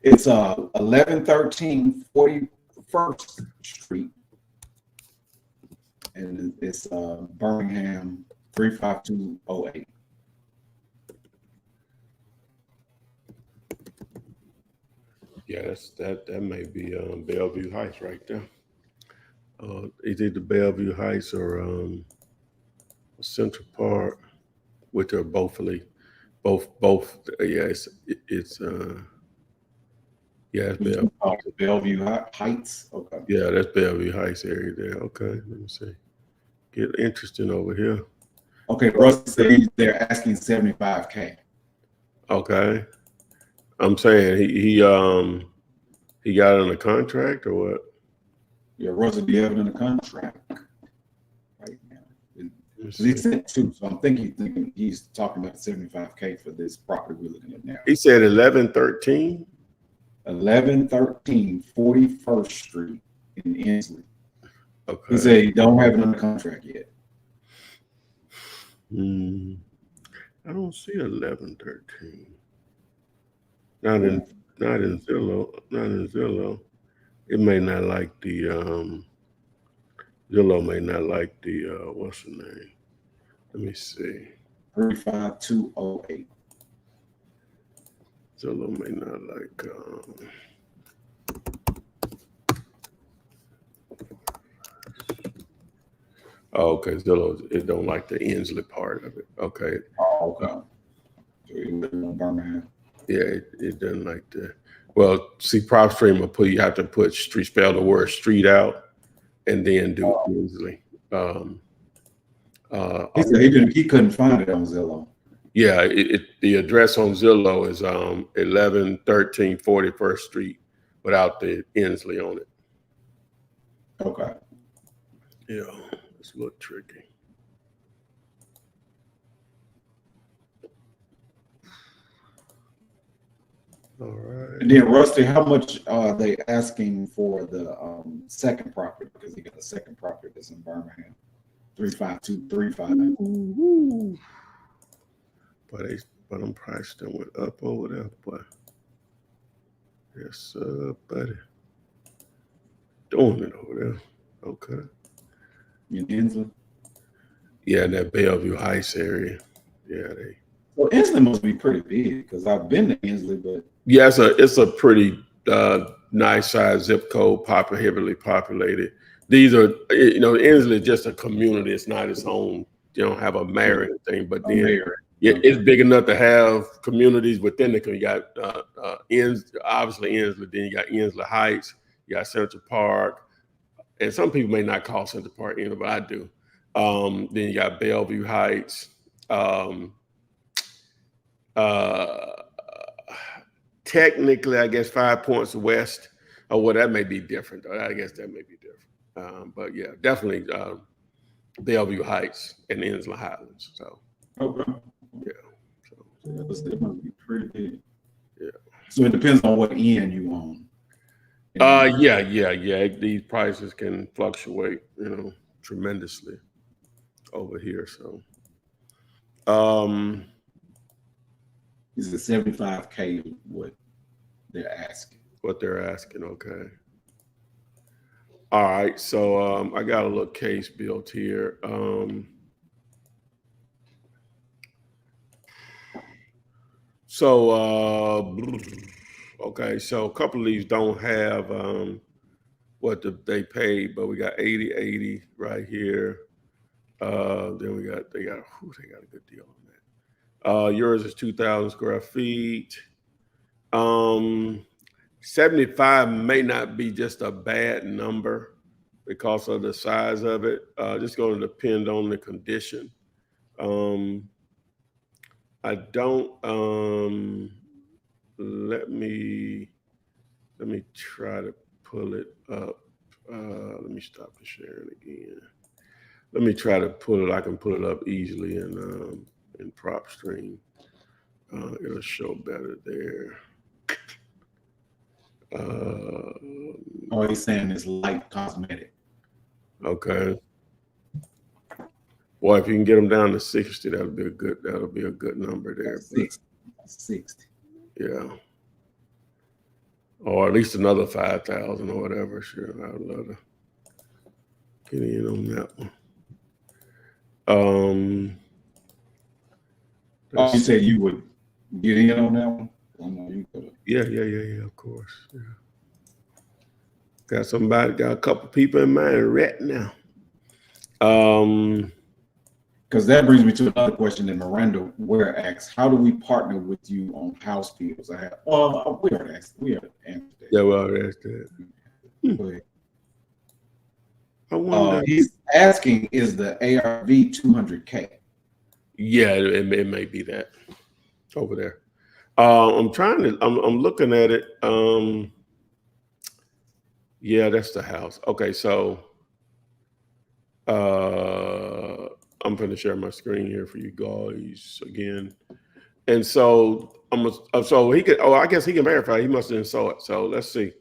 It's 1113 41st Street, and it's Birmingham 35208. Yeah, that may be Bellevue Heights right there. It's either Bellevue Heights or Central Park, which are both. Yeah, it's Bellevue Heights. Okay. Yeah, that's Bellevue Heights area there. Okay, let me see. Get interesting over here. Okay, Russ says they're asking $75K. Okay, I'm saying he got it under contract or what? Yeah, Russ, do you have it under contract right now? He said 2, so I'm thinking he's talking about $75K for this property we're looking at now. He said 1113. 1113 41st Street in Inslee. Okay. He said he don't have it under contract yet. I don't see 1113. Not in Zillow. It may not like the Zillow may not like the what's the name? Let me see. 35208. Zillow may not like okay, Zillow, it don't like the Inslee part of it. Okay. Oh, okay. So it was in Birmingham. Yeah, it doesn't like that. Well, see, PropStream will you have to put street, spell the word street out, and then do Inslee. He said he couldn't find it on Zillow. Yeah, the address on Zillow is 1113 41st Street without the Inslee on it. Okay. Yeah, it's a little tricky. All right. And then Rusty, how much are they asking for the second property? Because he got a second property that's in Birmingham, 35235. But I'm priced and went up over there, boy. Yes, buddy. Doing it over there. Okay. In Inslee? Yeah, in that Bellevue Heights area. Yeah, Well, Inslee must be pretty big because I've been to Inslee, but yeah, it's a pretty nice size zip code, heavily populated. These are, Inslee is just a community. It's not its own. You don't have a mayor or anything, but then it's big enough to have communities within the community. You got obviously Inslee, then you got Inslee Heights, you got Central Park, and some people may not call Central Park Inslee, but I do. Then you got Bellevue Heights. Technically, I guess 5 points west. Oh, well, that may be different. I guess that may be different. But yeah, definitely Bellevue Heights and Inslee Highlands. So okay, yeah. So that must be pretty big. Yeah. So it depends on what end you own. Yeah. These prices can fluctuate, tremendously over here. So, is it 75K what they're asking? What they're asking, okay. All right, so I got a little case built here. Okay, so a couple of these don't have what they paid, but we got 80 right here. Then they got a good deal on that. Yours is 2,000 square feet. 75 may not be just a bad number because of the size of it. Just going to depend on the condition. I don't. Let me try to pull it up. Let me stop the sharing again. Let me try to pull it. I can pull it up easily in PropStream. It'll show better there. He's saying it's light cosmetic. Okay. Well, if you can get them down to 60, that'll be a good number there. 60. Yeah. Or at least another 5,000 or whatever. Sure, I'd love to get in on that one. You said you would get in on that one? I know you could. Yeah, of course. Yeah. Got a couple people in mind right now. Because that brings me to another question that Miranda Ware asks: how do we partner with you on house deals? We already answered that. Yeah, we already asked that. I wonder. He's asking, is the ARV 200K? Yeah, it may be that over there. I'm looking at it. Yeah, that's the house. Okay, so I'm going to share my screen here for you guys again. And so he could. Oh, I guess he can verify. He must have saw it. So let's see.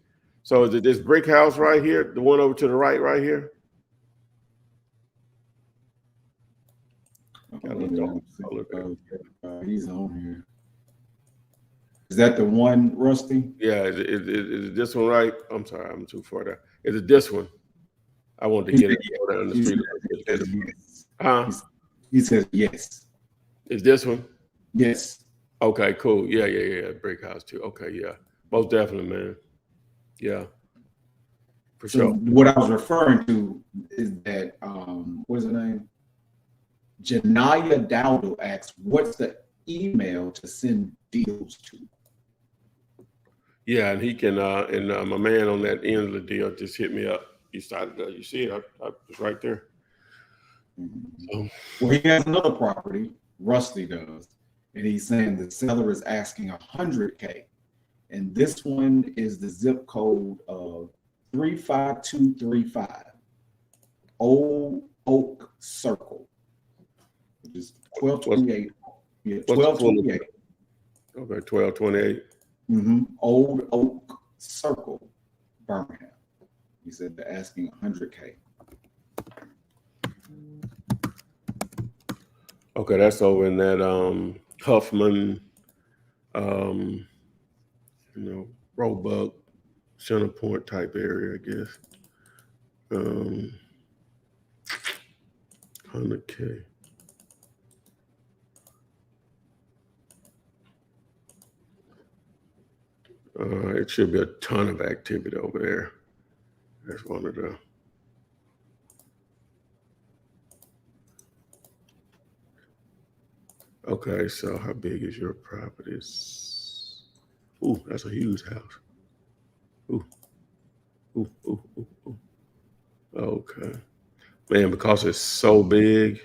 So is it this brick house right here, the one over to the right here? He's on here. Is that the one, Rusty? Yeah, is this one right? I'm sorry, I'm too far there. Is it this one? I want to get it on the street. He says yes. Is this one? Yes. Okay, cool. Yeah. Brick house too. Okay, yeah. Most definitely, man. Yeah. For sure. What I was referring to is that what is her name? Janaya Dowdle asks, what's the email to send deals to? Yeah, and he can and my man on that end of the deal just hit me up. He started you see it, I was right there. So. Well, he has another property, Rusty does, and he's saying the seller is asking 100K, and this one is the zip code of 35235, Old Oak Circle, which is 1228. Yeah, 1228. Okay, 1228. Old Oak Circle, Birmingham. He said they're asking $100K. Okay, that's over in that Huffman, Roebuck, Center Point type area, I guess. 100K. It should be a ton of activity over there. That's one of the. Okay, so how big is your properties? Ooh, that's a huge house. Ooh. Okay. Man, because it's so big,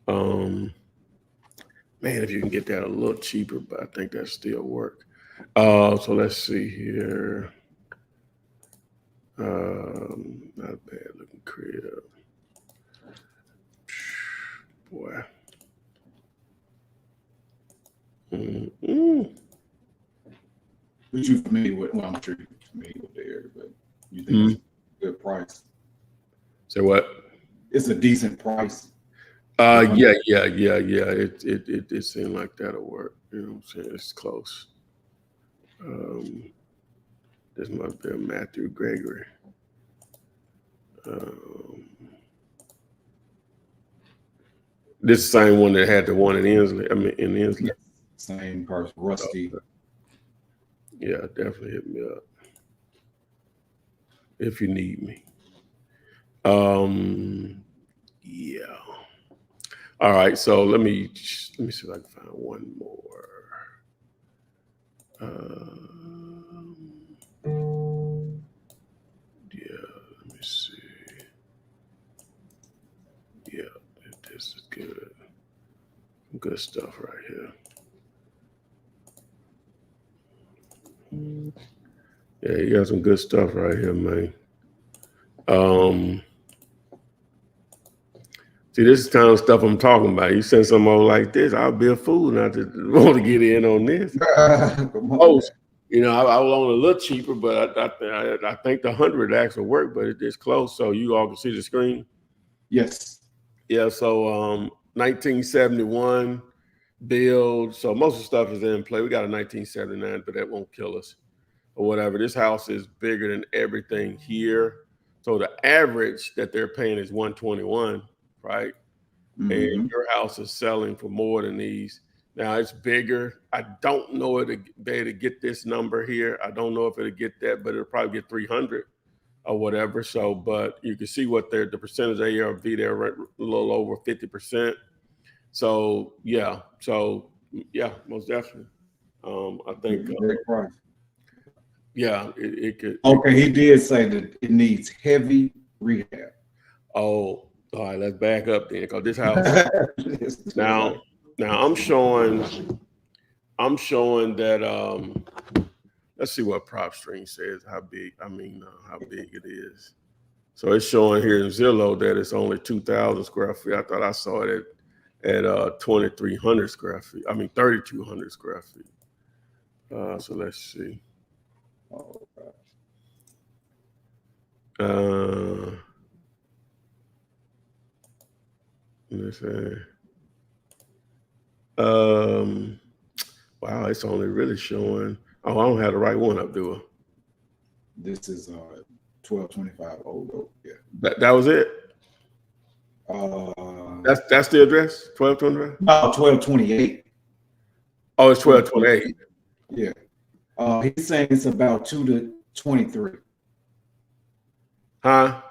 man, if you can get that a little cheaper, but I think that still work. So let's see here. Not a bad looking crib. Boy. But you familiar with? Well, I'm sure you're familiar with the area, but you think it's a good price? Say what? It's a decent price. Yeah. It seemed like that'll work. You know what I'm saying? It's close. This must be a Matthew Gregory. This is the same one that had the one in Inslee. In Inslee. Yes. Same person, Rusty. Okay. Yeah, definitely hit me up if you need me. Yeah. All right, so let me see if I can find one more. Yeah, let me see. Yeah, this is good. Good stuff right here. Yeah, you got some good stuff right here, man. See, this is the kind of stuff I'm talking about. You send something over like this, I'll be a fool not to want to get in on this. Oh, I was on a little cheaper, but I think the 100 actually work, but it's close. So you all can see the screen. Yes. Yeah. So 1971 build. So most of the stuff is in play. We got a 1979, but that won't kill us or whatever. This house is bigger than everything here. So the average that they're paying is 121, right? And your house is selling for more than these. Now it's bigger. I don't know if it'll be able to get this number here. I don't know if it'll get that, but it'll probably get 300 or whatever. So, but you can see what the percentage of ARV there, right, a little over 50%. So yeah, most definitely. I think. Great price. Yeah, it could. Okay, he did say that it needs heavy rehab. Oh, all right. Let's back up then, because this house. now I'm showing that. Let's see what PropStream says. How big it is. So it's showing here in Zillow that it's only 2,000 square feet. I thought I saw it at 2,300 square feet. 3,200 square feet. So let's see. Oh, let's see. Wow, it's only really showing. Oh, I don't have the right one up, do I? This is 1225 Old Oak. Yeah. That was it. That's the address. 1225. No, 1228. Oh, it's 1228. Yeah. He's saying it's about 2 to 23. Huh?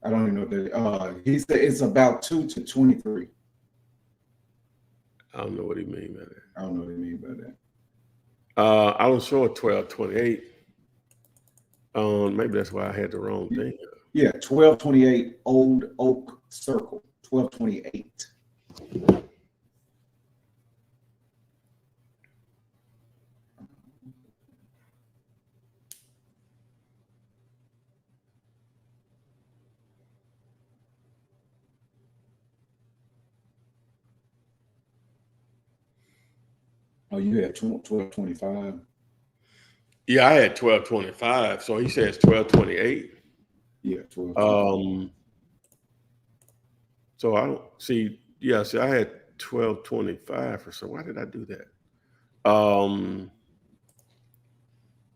I don't even know that. He said it's about 2 to 23. I don't know what he mean by that. I don't know what he mean by that. I don't show a 1228. Maybe that's why I had the wrong thing. Yeah, 1228 Old Oak Circle. 1228. Oh, you had 1225. Yeah, I had 1225. So he says 1228. Yeah, 12. So I don't see. Yeah, see, I had 1225 or so. Why did I do that?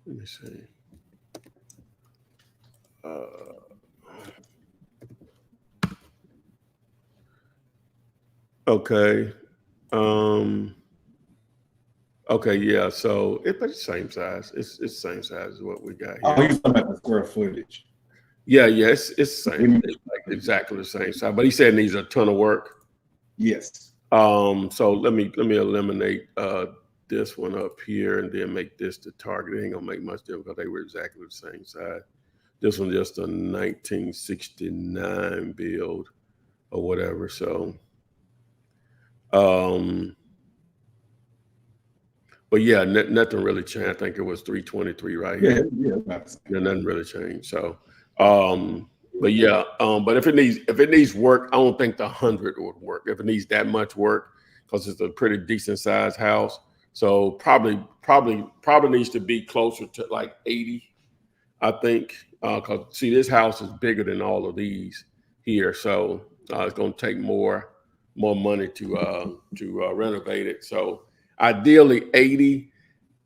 Let me see. Okay. Okay, yeah. So but it's the same size. It's the same size as what we got here. Oh, he's talking about the square footage. Yeah, it's the same. It's like exactly the same size. But he said it needs a ton of work. Yes. So let me eliminate this one up here and then make this the target. It ain't gonna make much difference because they were exactly the same size. This one just a 1969 build or whatever. So but yeah, nothing really changed. I think it was 323 right here. Yeah. Nothing really changed. So but yeah, but if it needs work, I don't think the 100 would work. If it needs that much work, because it's a pretty decent sized house. So probably needs to be closer to like 80, I think. Because see, this house is bigger than all of these here, so it's going to take more money to renovate it. So ideally 80,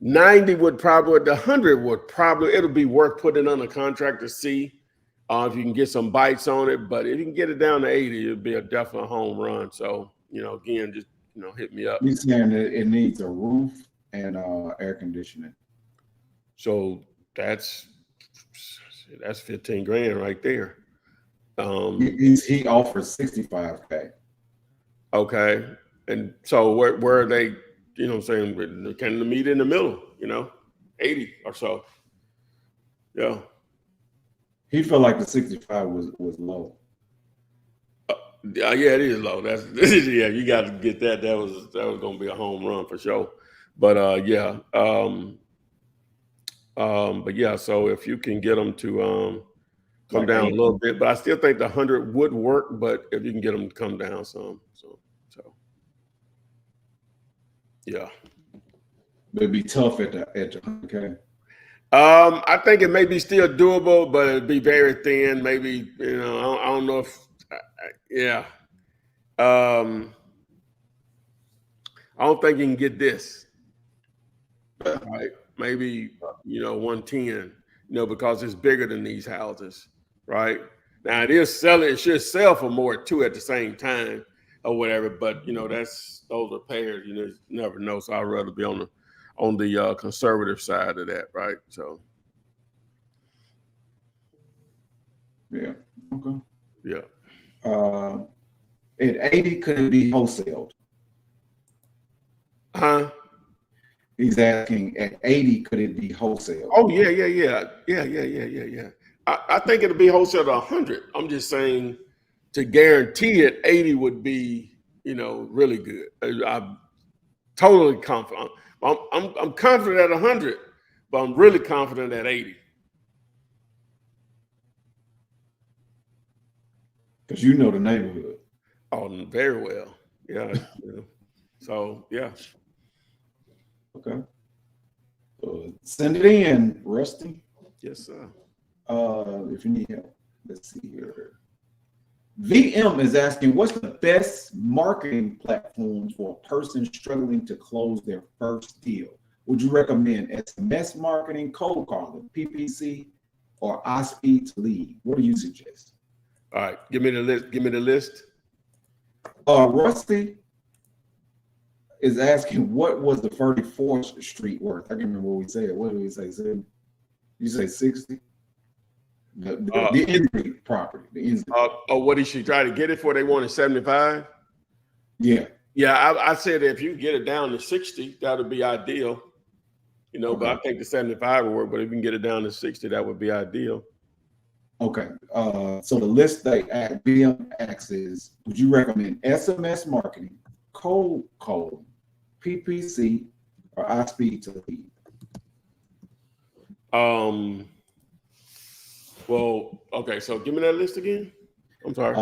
90 would probably, the 100 would probably, it'll be worth putting on a contract to see if you can get some bites on it. But if you can get it down to 80, it'd be a definite home run. So again, just hit me up. He's saying that it needs a roof and air conditioning. So that's 15 grand right there. He offers 65K. Okay. And so where are they, what I'm saying, can they meet in the middle, 80 or so. Yeah. He felt like the 65 was low. Yeah, it is low. Yeah, you got to get that. That was going to be a home run for sure. But yeah. But yeah, so if you can get them to come down a little bit, but I still think the 100 would work, but if you can get them to come down some, so yeah. It'd be tough at the 100K. I think it may be still doable, but it'd be very thin. Maybe, I don't know if, yeah. I don't think you can get this. Right? Maybe, 110, because it's bigger than these houses, right? Now it should sell for more too at the same time or whatever, but those are pairs, you never know. So I'd rather be on the conservative side of that, right? So yeah. Okay. Yeah. At 80, could it be wholesaled? Huh? He's asking, at 80, could it be wholesale? Oh, yeah. I think it'll be wholesale to 100. I'm just saying, to guarantee it, 80 would be, really good. I'm totally confident. I'm confident at 100, but I'm really confident at 80. Because you know the neighborhood. Oh, very well. Yeah. So, yeah. Okay. Send it in, Rusty. Yes, sir. If you need help. Let's see here. VM is asking, what's the best marketing platform for a person struggling to close their first deal? Would you recommend SMS marketing, cold calling, PPC, or iSpeed to lead? What do you suggest? All right, give me the list. Rusty is asking, what was the 34th Street worth? I can't remember what we said. What did we say? You say 60? The injury property. What did she try to get it for? They wanted 75. Yeah. Yeah, I said if you get it down to 60, that would be ideal. Okay. But I think the 75 would work. But if you can get it down to 60, that would be ideal. Okay. So the list that VM asks is, would you recommend SMS marketing, cold calling, PPC, or iSpeed to lead? Well, okay. So give me that list again. I'm sorry.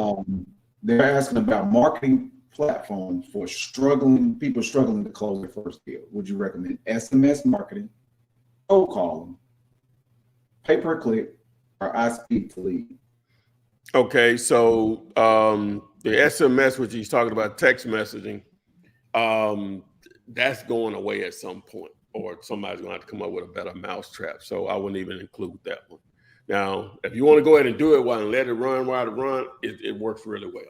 They're asking about marketing platform for people struggling to close their first deal. Would you recommend SMS marketing, cold calling, pay per click, or I speak to lead? Okay, so the SMS, which he's talking about, text messaging, that's going away at some point, or somebody's going to have to come up with a better mousetrap. So I wouldn't even include that one. Now, if you want to go ahead and do it and let it run while it runs, it works really well,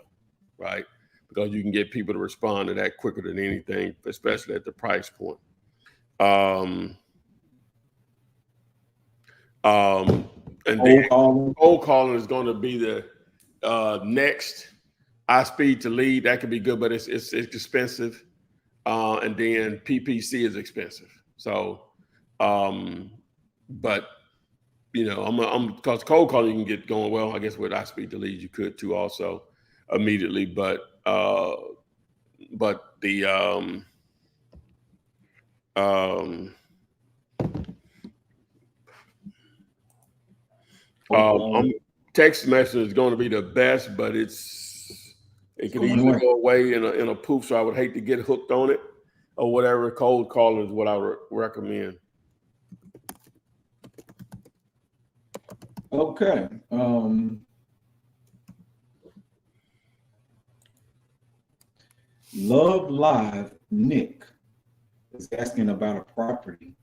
right? Because you can get people to respond to that quicker than anything, especially at the price point. And then cold calling is going to be the next. I speed to lead, that could be good, but it's expensive. And then PPC is expensive. So, but you know, I'm because cold calling you can get going well. I guess with I speed to lead you could too also immediately, but the text message is going to be the best, but it could easily go away in a poof. So I would hate to get hooked on it or whatever. Cold calling is what I would recommend. Okay. Love Live Nick is asking about a property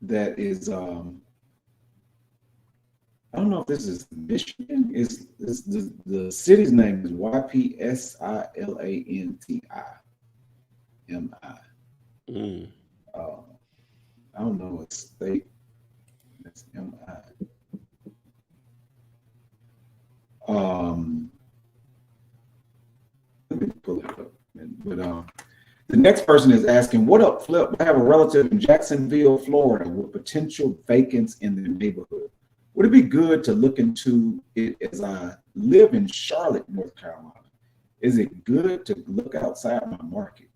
that is I don't know if this is Michigan. Is the city's name is YPSILANTI. MI. I don't know what state. That's MI. Let me pull it up. But the next person is asking, what up, Flip? I have a relative in Jacksonville, Florida, with potential vacants in their neighborhood. Would it be good to look into it as I live in Charlotte, North Carolina? Is it good to look outside my market?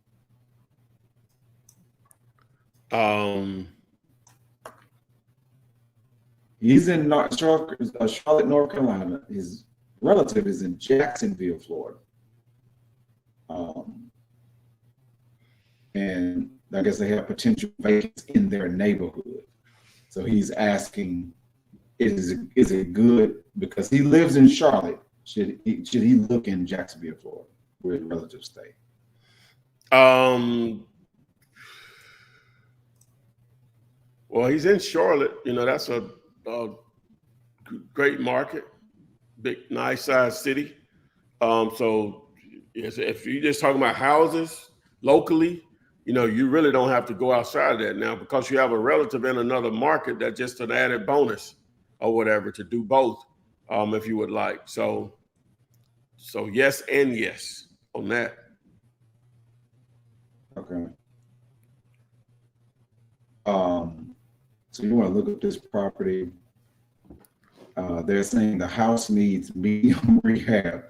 He's in Charlotte, North Carolina. His relative is in Jacksonville, Florida. And I guess they have potential vacancies in their neighborhood. So he's asking, is it good because he lives in Charlotte? Should he look in Jacksonville, Florida, where his relatives stay? Well, he's in Charlotte. You know, that's a great market, big, nice sized city. So if you're just talking about houses locally, you know, you really don't have to go outside of that now because you have a relative in another market. That's just an added bonus or whatever to do both, if you would like. So yes and yes on that. Okay. So you want to look up this property. They're saying the house needs medium rehab.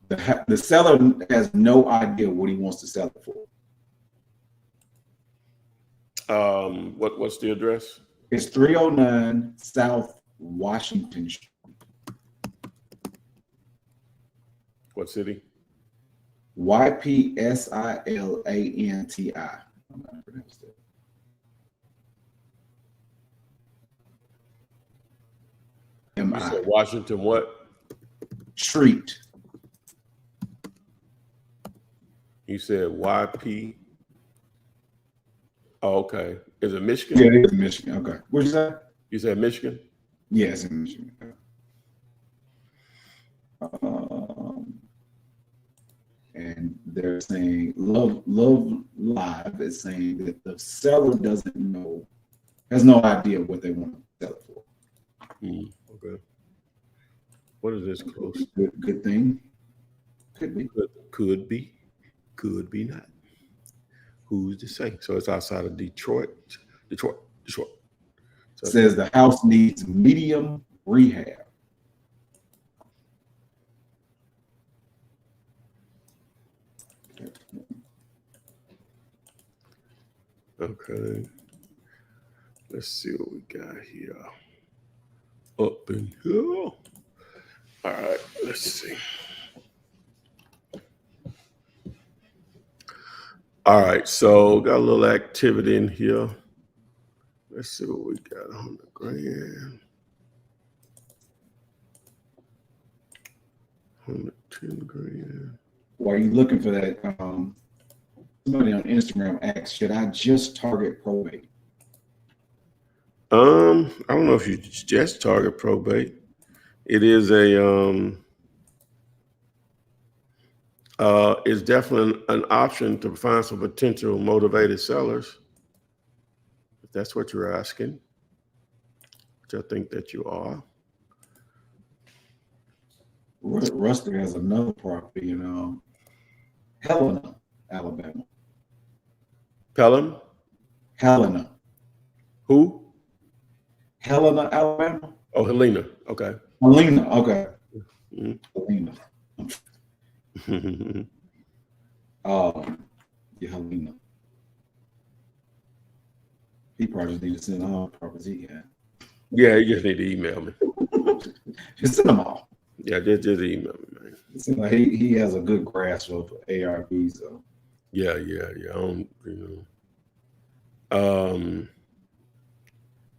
The seller has no idea what he wants to sell it for. What's the address? It's 309 South Washington Street. What city? YPSILANTI. I'm not pronouncing it. You said Washington what? Street. You said YP. Oh, okay. Is it Michigan? Yeah, it is Michigan. Okay. What'd you say? You said Michigan? Yes, in Michigan. And they're saying Love Live is saying that the seller has no idea what they want to sell it for. Okay. What is this close? Good thing. Could be. Could be. Could be not. Who's to say? So it's outside of Detroit. So it says the house needs medium rehab. Okay. Let's see what we got here. Up in here. All right, let's see. All right, so got a little activity in here. Let's see what we got. 100 grand. 110 grand. While you looking for that, somebody on Instagram asked, should I just target probate? I don't know if you just target probate. It is it's definitely an option to find some potential motivated sellers. If that's what you're asking, which I think that you are. Rusty has another property in Helena, Alabama. Pelham? Helena. Who? Helena, Alabama. Oh, Helena. Okay. Helena. Okay. Mm-hmm. Helena. Yeah, Helena. He probably just need to send all the properties he had. Yeah, you just need to email me. Just send them all. Yeah, just email me, man. It seems like he has a good grasp of ARV, so. Yeah. I don't,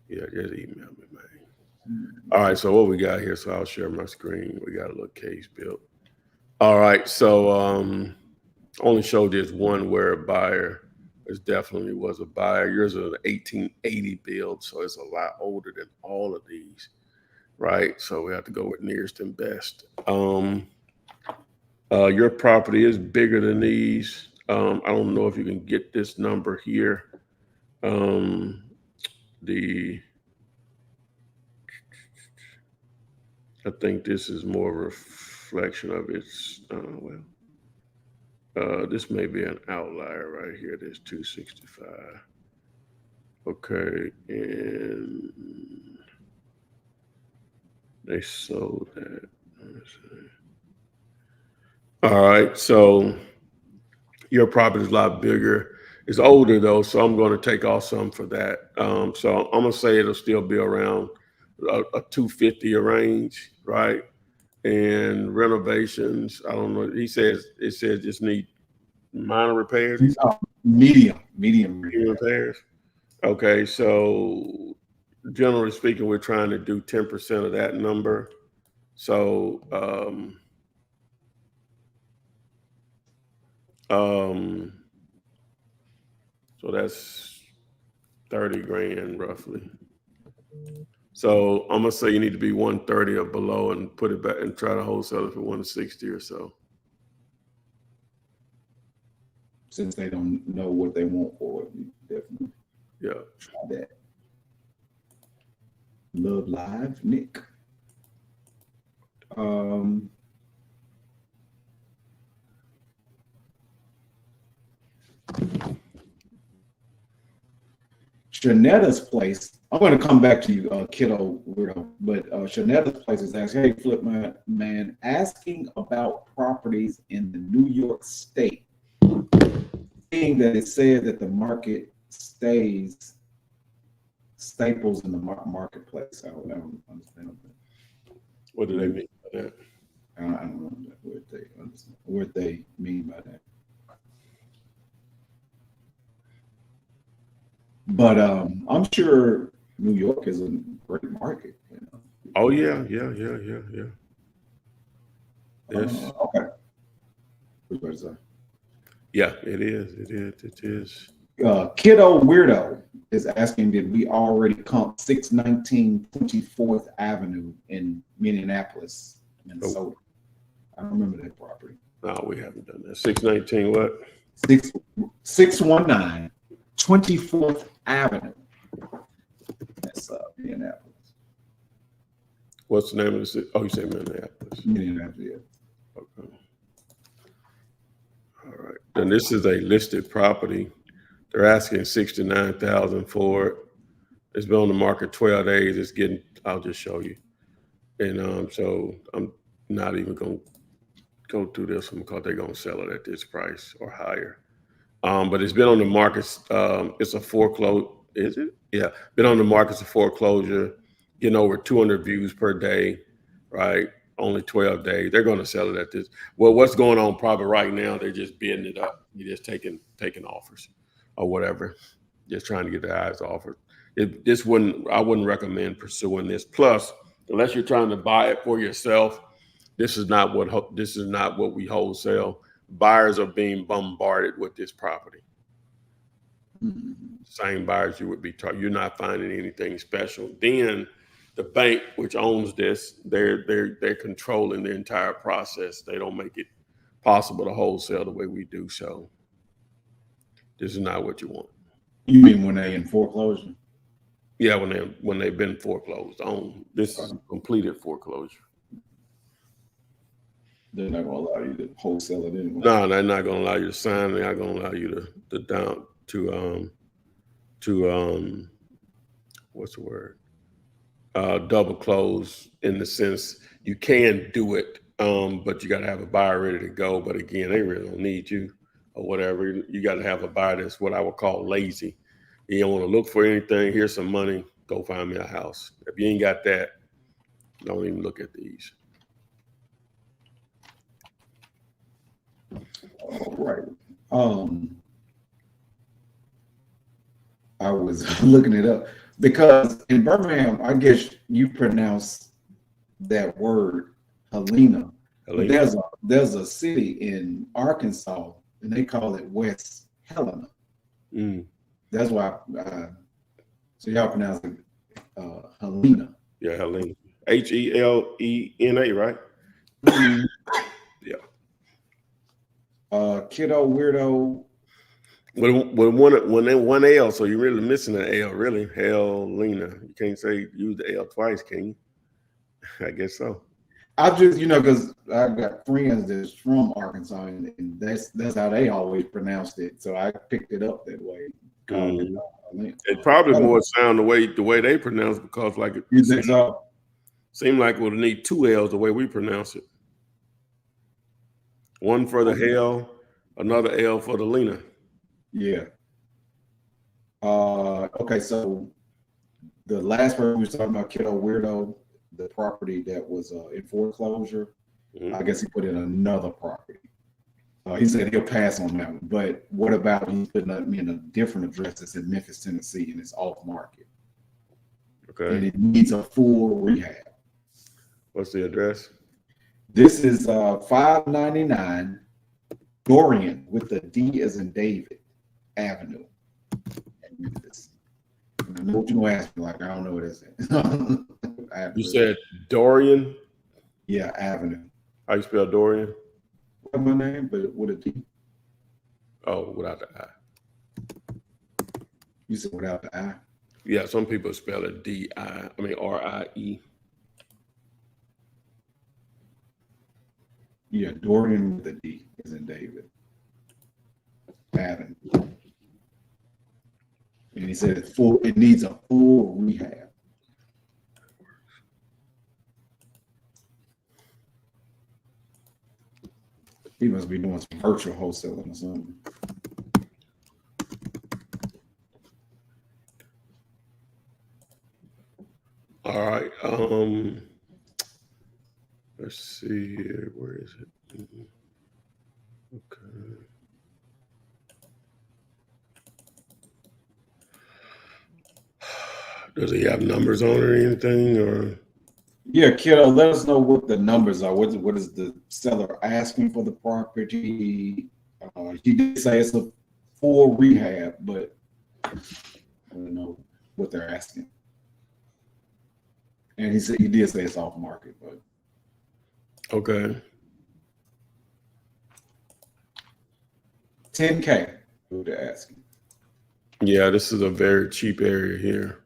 yeah, just email me, man. All right, so what we got here, so I'll share my screen. We got a little case built. All right, so only showed this one where a buyer definitely was a buyer. Yours is an 1880 build, so it's a lot older than all of these, right? So we have to go with nearest and best. Your property is bigger than these. I don't know if you can get this number here. I think this is more a reflection of its, this may be an outlier right here. There's 265. Okay, and they sold that. All right, so your property is a lot bigger. It's older though, so I'm going to take off some for that. So I'm gonna say it'll still be around a 250 range, right? And renovations, I don't know. It says just need minor repairs. Medium repairs. Okay, so generally speaking, we're trying to do 10% of that number. So so that's 30 grand roughly. So I'm gonna say you need to be 130 or below and put it back and try to wholesale it for 160 or so. Since they don't know what they want for it, definitely. Yeah. Try that. Love Live, Nick. Shanetta's place. I'm going to come back to you, kiddo weirdo. But Shanetta's place is asking, hey, Flip Man, asking about properties in the New York State. Seeing that it said that the market stays staples in the marketplace. I don't understand that. What do they mean by that? I don't know what they mean by that. But I'm sure New York is a great market. You know? Oh yeah. Yes. Okay. What is that? Yeah, it is. Kiddo Weirdo is asking, did we already comp 619 24th Avenue in Minneapolis, Minnesota? I remember that property. No, we haven't done that. 619 what? 619 24th Avenue. That's Minneapolis. What's the name of the city? Oh, you say Minneapolis. Minneapolis, yeah. Okay. All right. And this is a listed property. They're asking $69,000 for it. It's been on the market 12 days. It's getting, I'll just show you. And so I'm not even going to go through this one because they're going to sell it at this price or higher. But it's been on the market. It's a foreclosure. Is it? Yeah. Been on the market. It's a foreclosure, getting over 200 views per day, right? only 12 days. They're going to sell it at this. Well, what's going on probably right now, they're just bidding it up. You're just taking offers or whatever, just trying to get the eyes offered. I wouldn't recommend pursuing this. Plus, unless you're trying to buy it for yourself, this is not what we wholesale. Buyers are being bombarded with this property. Same buyers you would be talking. You're not finding anything special. Then the bank, which owns this, they're controlling the entire process. They don't make it possible to wholesale the way we do. So this is not what you want. You mean when they in foreclosure? Yeah, when they've been foreclosed on. This is completed foreclosure. They're not gonna allow you to wholesale it anyway. No, they're not gonna allow you to sign. They're not gonna allow you to what's the word? Double close, in the sense you can do it, but you got to have a buyer ready to go. But again, they really don't need you or whatever. You got to have a buyer that's what I would call lazy. You don't want to look for anything. Here's some money. Go find me a house. If you ain't got that, don't even look at these. All right. I was looking it up because in Birmingham, I guess you pronounce that word Helena. But there's a city in Arkansas and they call it West Helena. That's why. So y'all pronounce it Helena. Yeah, Helena. Helena, right? Yeah. Kiddo weirdo. With one L, so you're really missing an L, really. Helena. You can't use the L twice, can you? I guess so. I just, because I've got friends that's from Arkansas, and that's how they always pronounced it. So I picked it up that way. It probably more sound the way they pronounce it, because you think so? Seem like we'll need two L's the way we pronounce it. One for the hell, another L for the Lena. Yeah. Okay, so the last part we were talking about, Kiddo Weirdo, the property that was in foreclosure, I guess he put in another property. He said he'll pass on that one. But what about he's putting me in a different address that's in Memphis, Tennessee, and it's off market. Okay. And it needs a full rehab. What's the address? This is 599 Dorian with the D as in David Avenue. I know what you're gonna ask me, I don't know what it is. You said Dorian? Yeah, Avenue. How you spell Dorian? What's my name, but with a D. Oh, without the I. You said without the I? Yeah, some people spell it R-I-E. Yeah, Dorian with a D as in David Avenue. And he said it needs a full rehab. He must be doing some virtual wholesaling or something. All right. Let's see here. Where is it? Okay. Does he have numbers on it or anything, or? Yeah, Kiddo, let us know what the numbers are. What is the seller asking for the property? He did say it's a full rehab, but I don't know what they're asking. And he did say it's off market, but Okay. $10K, what they're asking. Yeah, this is a very cheap area here.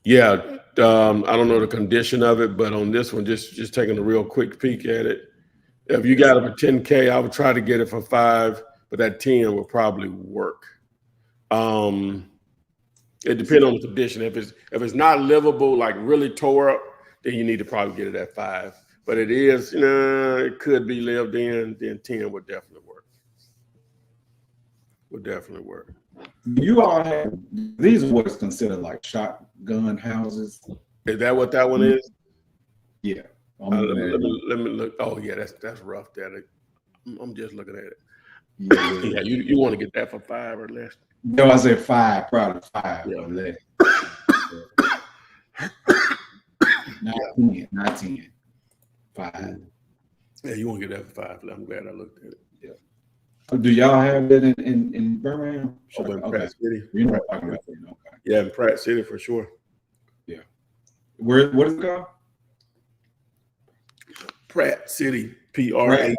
Yeah, I don't know the condition of it, but on this one, just taking a real quick peek at it. If you got it for $10K, I would try to get it for $5, but that 10 will probably work. It depends on the condition. If it's not livable, like really tore up, then you need to probably get it at $5. But it is, it could be lived in, then 10 would definitely work. Would definitely work. You all have, these are what's considered like shotgun houses. Is that what that one is? Yeah. Let me look. Oh yeah, that's rough. I'm just looking at it. Yeah, you want to get that for 5 or less? No, I said 5, probably 5 Yeah. or less. Not 10. 5. Yeah, you want to get that for 5. I'm glad I looked at it. Yeah. Do y'all have that in Birmingham? Over in Pratt City. You know what I'm talking about. Okay. Yeah, in Pratt City for sure. Yeah. What is it called? Pratt City, Pratt.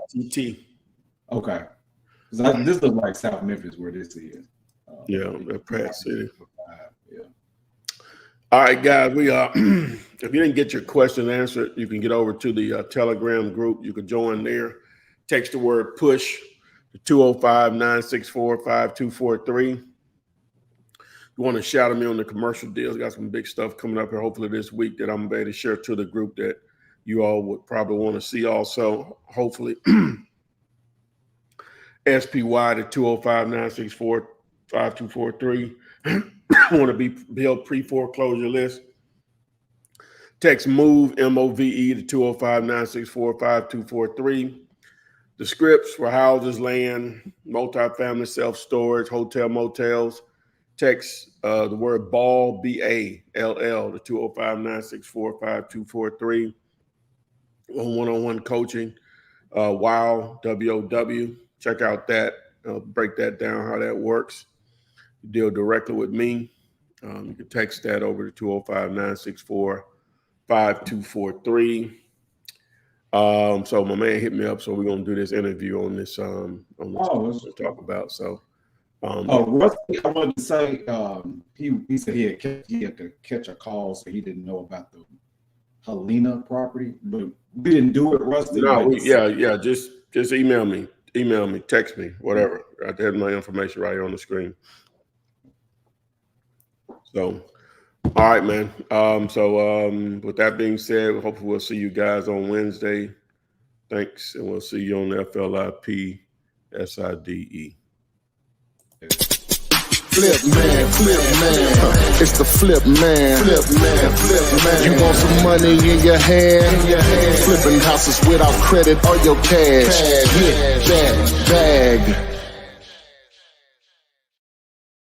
Okay. This looks like South Memphis where this is. Yeah, Pratt City. Yeah. All right, guys. We if you didn't get your question answered, you can get over to the Telegram group. You can join there. Text the word push to 205-964-5243. You want to shout at me on the commercial deals? Got some big stuff coming up here. Hopefully this week that I'm able to share to the group that you all would probably want to see. Also, hopefully. SPY to 205-964-5243. Want to be build pre-foreclosure list. Text MOVE, MOVE to 205-964-5243. The scripts for houses, land, multifamily, self-storage, hotel, motels. Text the word BALL, BALL to 205-964-5243. One-on-one coaching, WOW, WOW. Check out that. Break that down, how that works. You deal directly with me. You can text that over to 205-964-5243. So my man hit me up. So we're gonna do this interview on this. Let's talk about. So. Rusty, I wanted to say he said he had to catch a call, so he didn't know about the Helena property, but we didn't do it, Rusty. No, just email me, text me, whatever. I have my information right here on the screen. So, all right, man. With that being said, hopefully we'll see you guys on Wednesday. Thanks, and we'll see you on the FLIP SIDE. Flip man, it's the flip man. You want some money in your hand? Flipping houses without credit or your cash. Hit that bag.